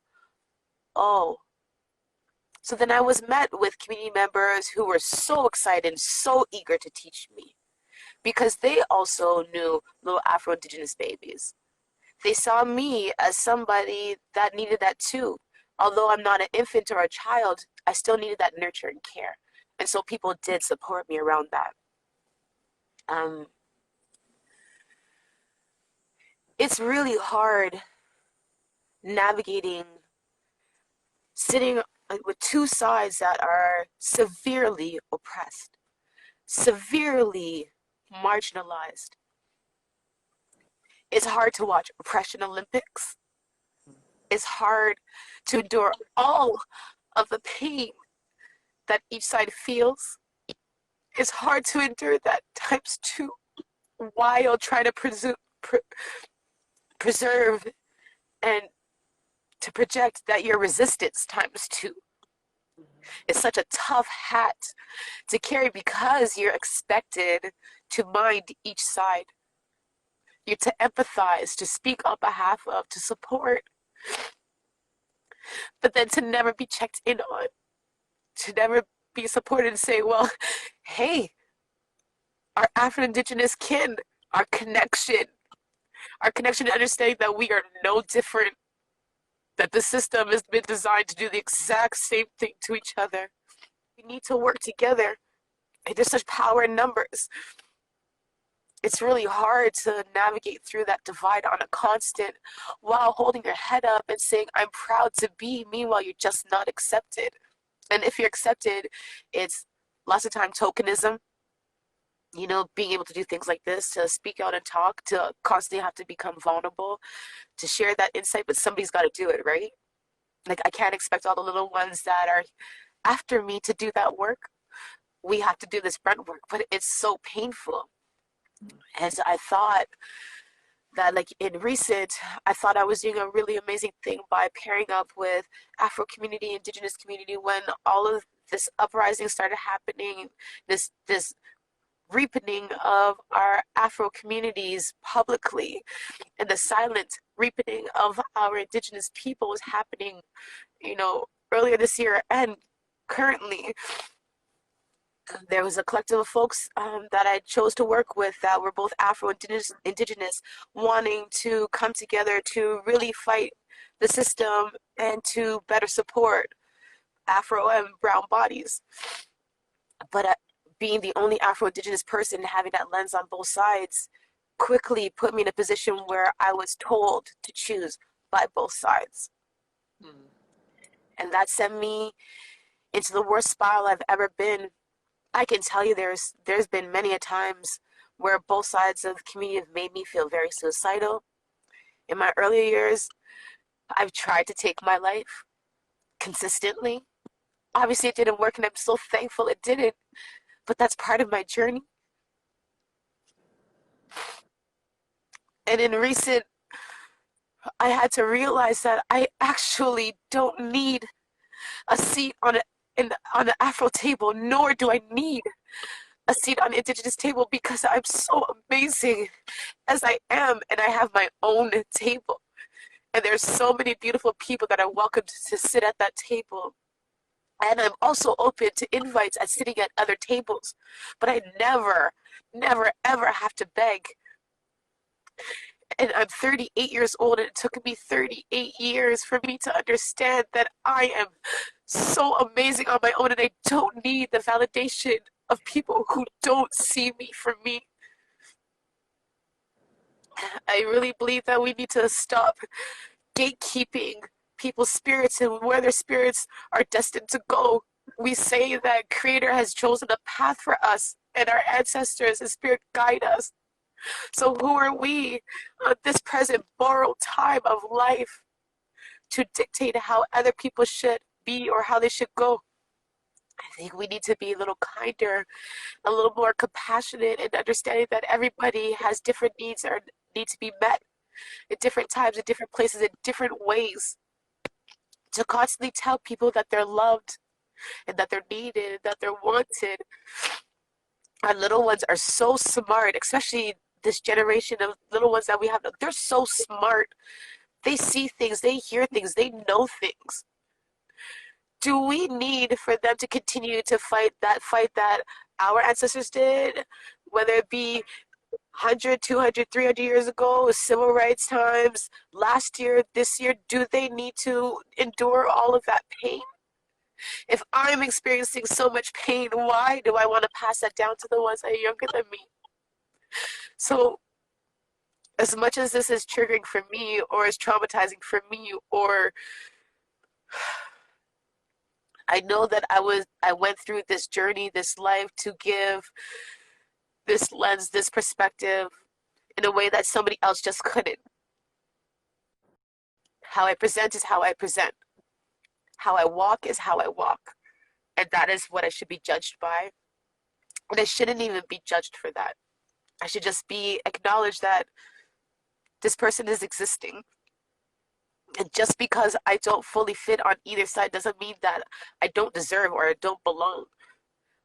oh. So then I was met with community members who were so excited and so eager to teach me because they also knew little Afro Indigenous babies. They saw me as somebody that needed that too. Although I'm not an infant or a child, I still needed that nurture and care. And so people did support me around that. Um, it's really hard navigating sitting with two sides that are severely oppressed, severely marginalized. It's hard to watch Oppression Olympics. It's hard to endure all of the pain that each side feels. It's hard to endure that times two while trying to preserve and to project that your resistance times two. It's such a tough hat to carry because you're expected to mind each side. You're to empathize, to speak on behalf of, to support, but then to never be checked in on, to never be supported and say, well, hey, our Afro Indigenous kin, our connection, our connection to understanding that we are no different, that the system has been designed to do the exact same thing to each other. We need to work together. And there's such power in numbers. It's really hard to navigate through that divide on a constant while holding your head up and saying, I'm proud to be. Meanwhile, you're just not accepted. And if you're accepted, it's lots of time tokenism, you know, being able to do things like this, to speak out and talk, to constantly have to become vulnerable, to share that insight, but somebody's got to do it, right? Like, I can't expect all the little ones that are after me to do that work. We have to do this brunt work, but it's so painful. And so I thought that, like, I thought I was doing a really amazing thing by pairing up with Afro community, Indigenous community, when all of this uprising started happening, this reapening of our Afro communities publicly, and the silent reapening of our Indigenous people was happening, you know, earlier this year and currently. There was a collective of folks that I chose to work with that were both Afro-Indigenous, wanting to come together to really fight the system and to better support Afro and brown bodies. But being the only Afro-Indigenous person having that lens on both sides quickly put me in a position where I was told to choose by both sides. Mm. And that sent me into the worst spiral I've ever been. I can tell you there's been many a times where both sides of the community have made me feel very suicidal. In my earlier years, I've tried to take my life consistently. Obviously, it didn't work, and I'm so thankful it didn't, but that's part of my journey. And in recent, I had to realize that I actually don't need a seat on the Afro table, nor do I need a seat on the Indigenous table, because I'm so amazing as I am, and I have my own table. And there's so many beautiful people that are welcome to sit at that table. And I'm also open to invites at sitting at other tables. But I never, never, ever have to beg. And I'm 38 years old, and it took me 38 years for me to understand that I am so amazing on my own, and I don't need the validation of people who don't see me for me. I really believe that we need to stop gatekeeping people's spirits and where their spirits are destined to go. We say that Creator has chosen a path for us, and our ancestors and spirit guide us. So who are we at this present borrowed time of life to dictate how other people should be or how they should go? I think we need to be a little kinder, a little more compassionate, and understanding that everybody has different needs or need to be met at different times, in different places, in different ways. To constantly tell people that they're loved and that they're needed, that they're wanted. Our little ones are so smart, especially this generation of little ones that we have. They're so smart. They see things, they hear things, they know things. Do we need for them to continue to fight that our ancestors did, whether it be 100, 200, 300 years ago, civil rights times, last year, this year? Do they need to endure all of that pain? If I'm experiencing so much pain, why do I want to pass that down to the ones that are younger than me? So as much as this is triggering for me or is traumatizing for me, or I know that I went through this journey, this life to give this lens, this perspective in a way that somebody else just couldn't. How I present is how I present. How I walk is how I walk. And that is what I should be judged by. And I shouldn't even be judged for that. I should just be acknowledged that this person is existing. And just because I don't fully fit on either side doesn't mean that I don't deserve or I don't belong.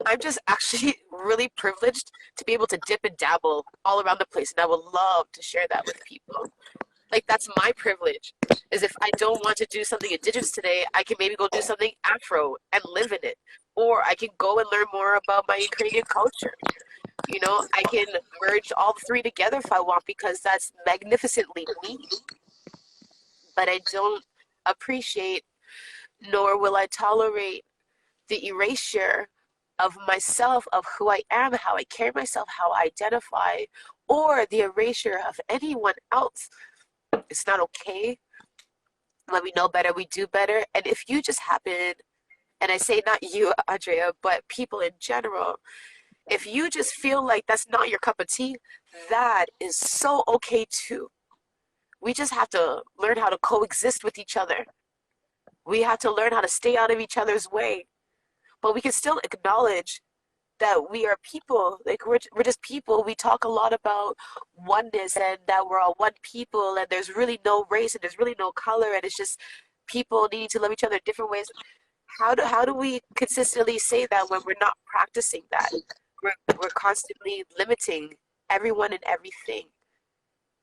I'm just actually really privileged to be able to dip and dabble all around the place. And I would love to share that with people. Like, that's my privilege. Is if I don't want to do something indigenous today, I can maybe go do something Afro and live in it. Or I can go and learn more about my Ukrainian culture. You know, I can merge all three together if I want because that's magnificently me. But I don't appreciate, nor will I tolerate the erasure of myself, of who I am, how I carry myself, how I identify, or the erasure of anyone else. It's not okay. When we know better, we do better. And if you just happen, and I say not you, Andrea, but people in general, if you just feel like that's not your cup of tea, that is so okay too. We just have to learn how to coexist with each other. We have to learn how to stay out of each other's way. But we can still acknowledge that we are people. Like, we're just people. We talk a lot about oneness and that we're all one people and there's really no race and there's really no color and it's just people needing to love each other in different ways. How do we consistently say that when we're not practicing that? We're constantly limiting everyone and everything.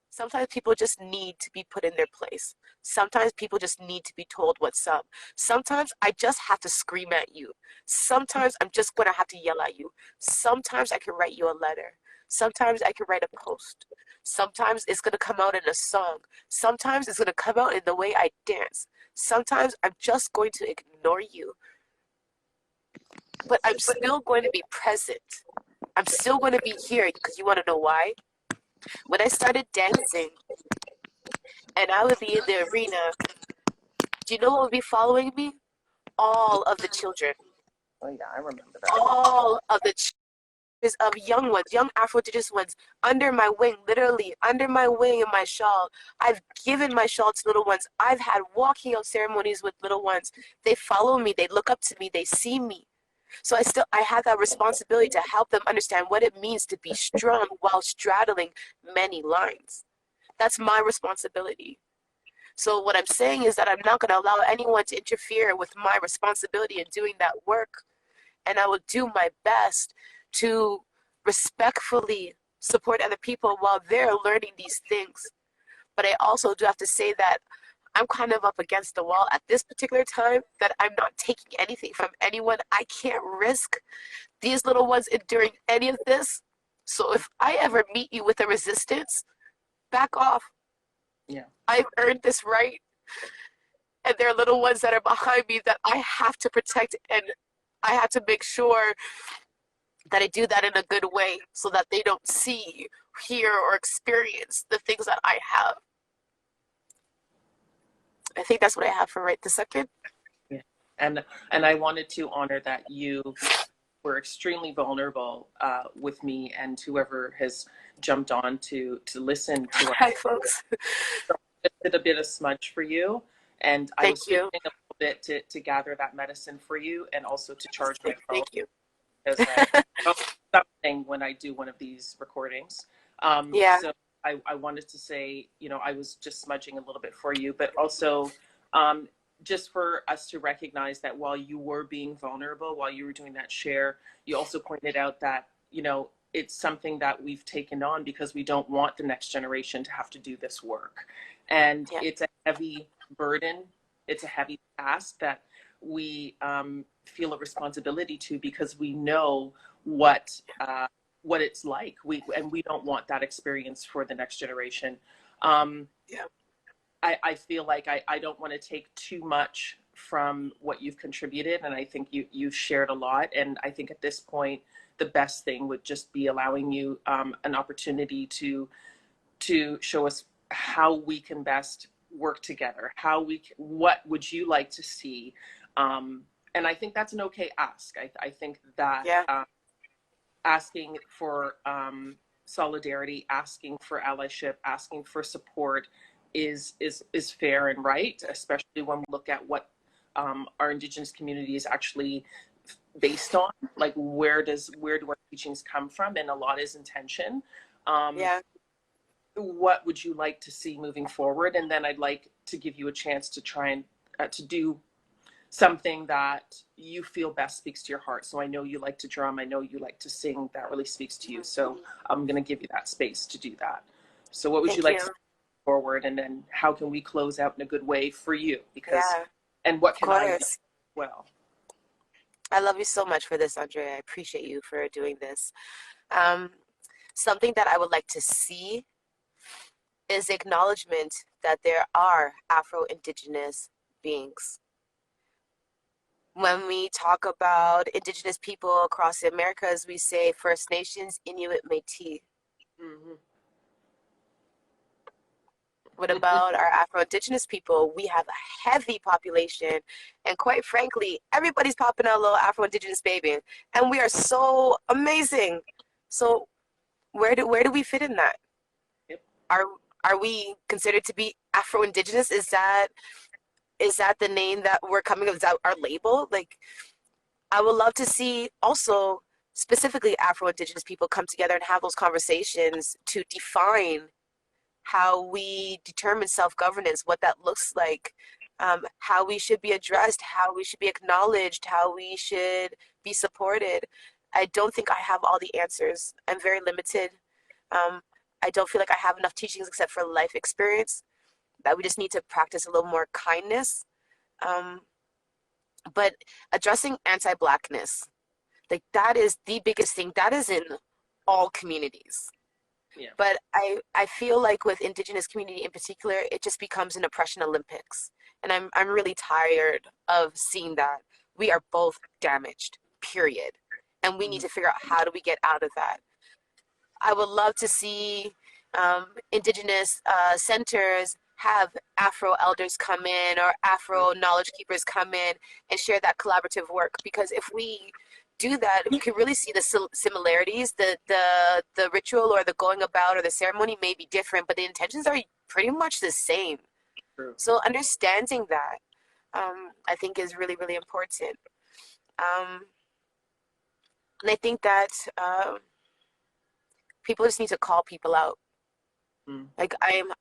Sometimes people just need to be put in their place. Sometimes people just need to be told what's up. Sometimes I just have to scream at you. Sometimes I'm just going to have to yell at you. Sometimes I can write you a letter. Sometimes I can write a post. Sometimes it's going to come out in a song. Sometimes it's going to come out in the way I dance. Sometimes I'm just going to ignore you. But I'm still going to be present. I'm still going to be here because you want to know why? When I started dancing and I would be in the arena, do you know what would be following me? All of the children. Oh yeah, I remember that. All of the of young ones, young Afro-Indigenous ones, under my wing, literally under my wing and my shawl. I've given my shawl to little ones. I've had walking out ceremonies with little ones. They follow me. They look up to me. They see me. So I have that responsibility to help them understand what it means to be strong while straddling many lines. That's my responsibility. So what I'm saying is that I'm not going to allow anyone to interfere with my responsibility in doing that work. And I will do my best to respectfully support other people while they're learning these things. But I also do have to say that I'm kind of up against the wall at this particular time, that I'm not taking anything from anyone. I can't risk these little ones enduring any of this. So if I ever meet you with a resistance, back off. Yeah. I've earned this right. And there are little ones that are behind me that I have to protect, and I have to make sure that I do that in a good way so that they don't see, hear, or experience the things that I have. I think that's what I have for right this second. Yeah. And I wanted to honor that you were extremely vulnerable with me and whoever has jumped on to listen to us. Hi, folks. I did a bit of smudge for you, and I Thank was you. fixing a little bit to gather that medicine for you and also to charge my phone Thank you. because I something when I do one of these recordings. Yeah. So I wanted to say, you know, I was just smudging a little bit for you, but also um, just for us to recognize that while you were being vulnerable, while you were doing that share, you also pointed out that, you know, it's something that we've taken on because we don't want the next generation to have to do this work. And Yeah. it's a heavy burden. It's a heavy task that we feel a responsibility to because we know what it's like. We don't want that experience for the next generation. Yeah. I feel like I don't want to take too much from what you've contributed, and I think you've shared a lot. And I think at this point, the best thing would just be allowing you an opportunity to show us how we can best work together. What would you like to see? And I think that's an okay ask. I think that Yeah. asking for solidarity, asking for allyship, asking for support is fair and right, especially when we look at what our Indigenous community is actually based on. Like, where do our teachings come from? And a lot is intention. Um, Yeah. what would you like to see moving forward? And then I'd like to give you a chance to try and to do something that you feel best speaks to your heart. So I know you like to drum, I know you like to sing, that really speaks to you. So I'm going to give you that space to do that. So what would you Thank like you. to see forward, and then how can we close out in a good way for you? Because, Yeah, and what of can I do course. as well? I love you so much for this, Andrea. I appreciate you for doing this. Um, Something that I would like to see is acknowledgement that there are Afro Indigenous beings. When we talk about Indigenous people across the Americas, we say First Nations, Inuit, Métis. Mm-hmm. What about our Afro-Indigenous people? We have a heavy population, and quite frankly, everybody's popping out a little Afro-Indigenous baby, and we are so amazing. So where do we fit in that? Yep. Are are we considered to be Afro-Indigenous? Is that the name that we're coming up? Is that our label? Like, I would love to see also specifically Afro-Indigenous people come together and have those conversations to define how we determine self-governance, what that looks like, how we should be addressed, how we should be acknowledged, how we should be supported. I don't think I have all the answers. I'm very limited. Um, I don't feel like I have enough teachings except for life experience, that we just need to practice a little more kindness. Um, but addressing anti-blackness, like that is the biggest thing. That is in all communities. Yeah. But I feel like with Indigenous community in particular, it just becomes an oppression Olympics. And I'm really tired of seeing that. We are both damaged, period. And we need Mm-hmm. to figure out how do we get out of that. I would love to see Indigenous centers have Afro elders come in or Afro knowledge keepers come in and share that collaborative work. Because if we do that, we can really see the similarities. The ritual or the going about or the ceremony may be different, but the intentions are pretty much the same. True. So understanding that, I think, is really, really important. Um, and I think that people just need to call people out. Mm. Like,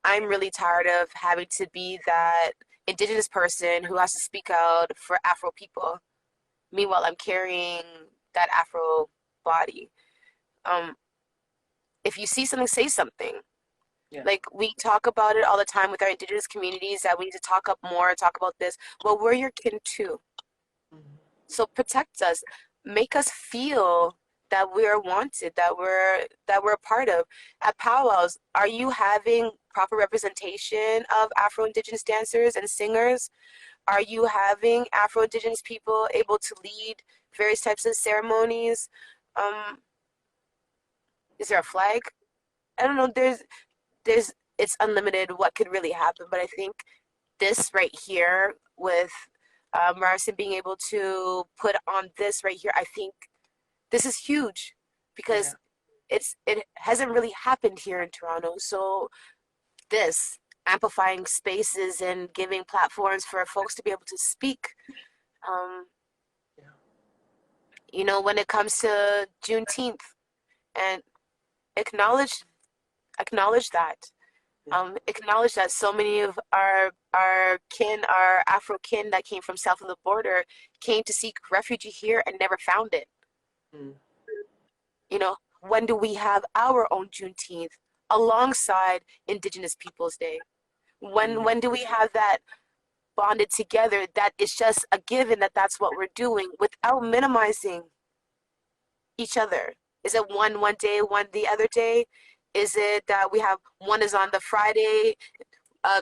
I'm really tired of having to be that Indigenous person who has to speak out for Afro people. Meanwhile, I'm carrying that Afro body. Um, if you see something, say something. Yeah. Like, we talk about it all the time with our Indigenous communities that we need to talk up more, talk about this. Well, we're your kin too. Mm-hmm. So protect us, make us feel that we're wanted, that we're a part of. At powwows, are you having proper representation of Afro Indigenous dancers and singers? Are you having Afro Indigenous people able to lead various types of ceremonies? Um, is there a flag? I don't know. There's it's unlimited what could really happen, but I think this right here with Morrison being able to put on this right here, I think this is huge Yeah. because it hasn't really happened here in Toronto. So this amplifying spaces and giving platforms for folks to be able to speak. Um, Yeah. when it comes to Juneteenth, and acknowledge acknowledge that. Yeah. Acknowledge that so many of our kin, our Afro kin that came from south of the border, came to seek refuge here and never found it. Mm. When do we have our own Juneteenth alongside Indigenous Peoples Day? When Mm. when do we have that bonded together? That it's just a given that that's what we're doing without minimizing each other. Is it one day, one the other day? Is it that we have one is on the Friday,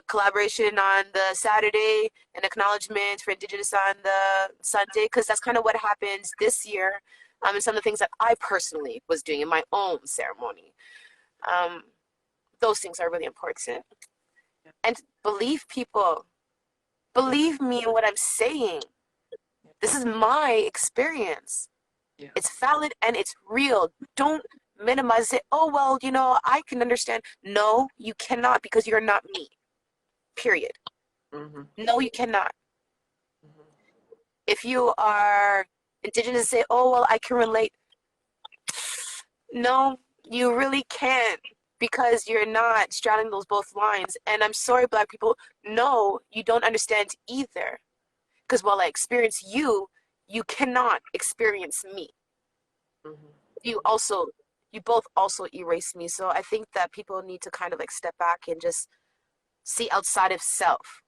collaboration on the Saturday, and acknowledgement for Indigenous on the Sunday? Because that's kind of what happens this year. And some of the things that I personally was doing in my own ceremony. Um, those things are really important. And believe people, believe me in what I'm saying. This is my experience. Yeah. It's valid and it's real. Don't minimize it. Oh, well, I can understand. No, you cannot, because you're not me. Period. Mm-hmm. No, you cannot. Mm-hmm. If you are indigenous, say, oh, well, I can relate. No, you really can't, because you're not straddling those both lines. And I'm sorry, Black people. No, you don't understand either. Because while I experience you, you cannot experience me. Mm-hmm. You also, you both also erase me. So I think that people need to kind of like step back and just see outside of self.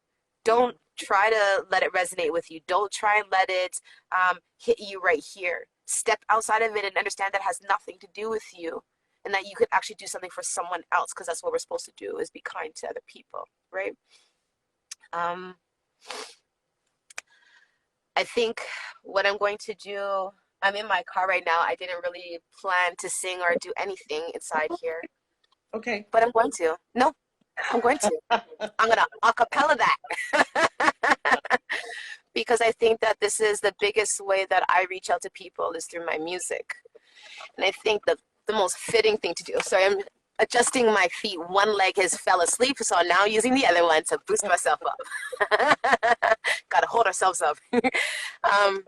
Don't try to let it resonate with you. Don't try and let it hit you right here. Step outside of it and understand that it has nothing to do with you, and that you could actually do something for someone else, because that's what we're supposed to do, is be kind to other people, right? Um, I think what I'm going to do, I'm in my car right now. I didn't really plan to sing or do anything inside here, Okay. but I'm going to. No, I'm going to. I'm going to acapella that. Because I think that this is the biggest way that I reach out to people, is through my music. And I think the most fitting thing to do. Sorry, I'm adjusting my feet. One leg has fell asleep, so I'm now using the other one to boost myself up. Gotta hold ourselves up. um,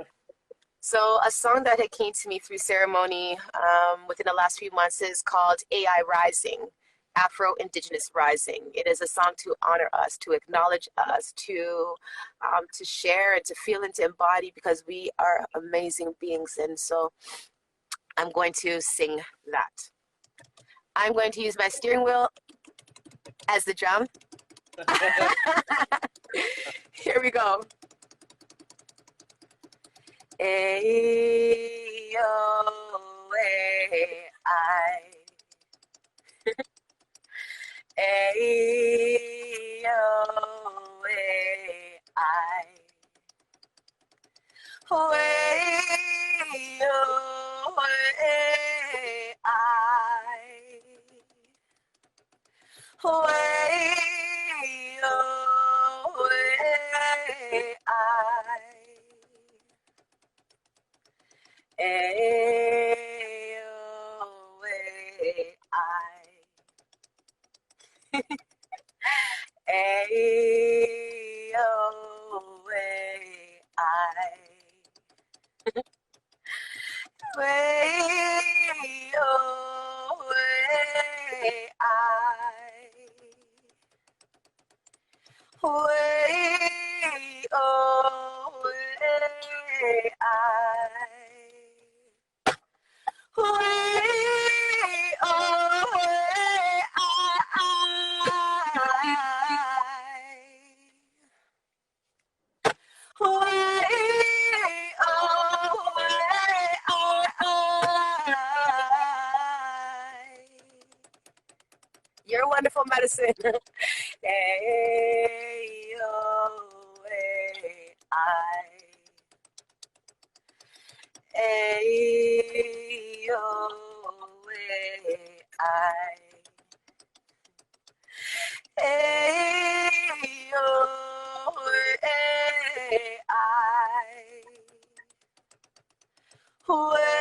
so a song that had came to me through ceremony within the last few months is called AI Rising, Afro Indigenous Rising. It is a song to honor us, to acknowledge us, to share and to feel and to embody, because we are amazing beings. And so I'm going to sing that. I'm going to use my steering wheel as the drum. Here we go. A-O-A-I. A-O-A-I. Way-O-A-I. You're a wonderful medicine. A-O-A-I. A-O-A-I. A-O-A-I. Way-O-A-I.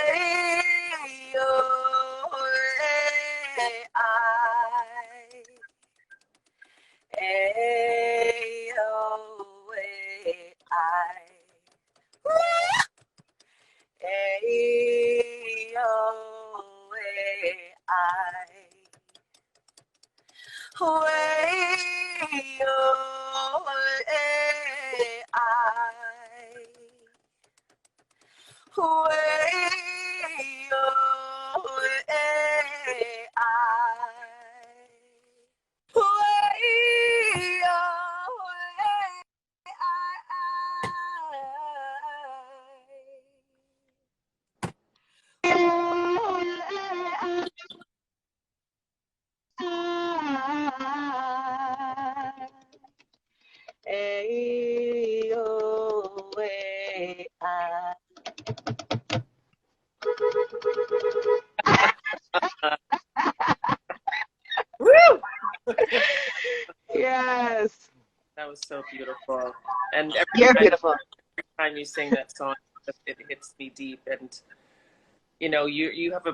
A-O-A-I. A-O-A-I. Way-O-A-I. Way-O-A-I. Yes. That was so beautiful. And every You're time, beautiful. time you sing that song, it hits me deep. And you know, you have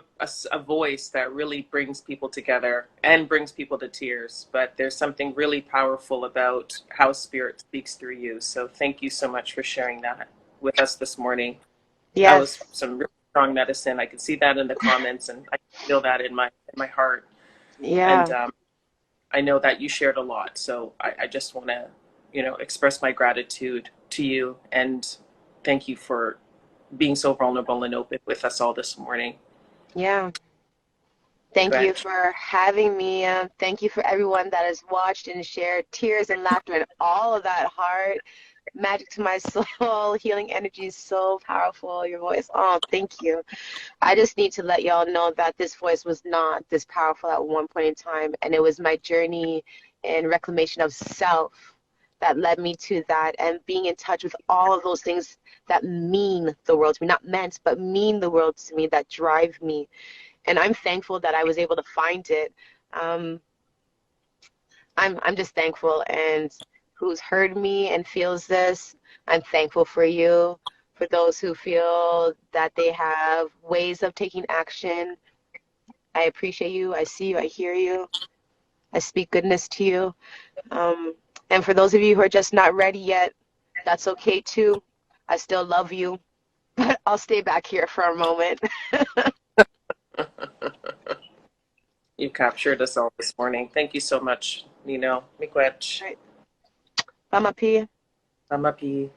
a voice that really brings people together and brings people to tears. But there's something really powerful about how spirit speaks through you. So thank you so much for sharing that with us this morning. That was Yes. some really strong medicine. I could see that in the comments, and I feel that in my heart. And Yeah. I know that you shared a lot. So I just want to, you know, express my gratitude to you and thank you for being so vulnerable and open with us all this morning. Yeah. Thank you Gratitude. for having me. Thank you for everyone that has watched and shared tears and laughter and all of that heart. Magic to my soul. Healing energy is so powerful. Your voice. Oh, thank you. I just need to let y'all know that this voice was not this powerful at one point in time. And it was my journey in reclamation of self that led me to that, and being in touch with all of those things that mean the world to me, not meant, but mean the world to me, that drive me. And I'm thankful that I was able to find it. Um, I'm just thankful, and who's heard me and feels this, I'm thankful for you. For those who feel that they have ways of taking action, I appreciate you. I see you. I hear you. I speak goodness to you. Um, and for those of you who are just not ready yet, that's okay too. I still love you, but I'll stay back here for a moment. You captured us all this morning. Thank you so much, Nino. Miigwech. All right. Mama P. Tamapi.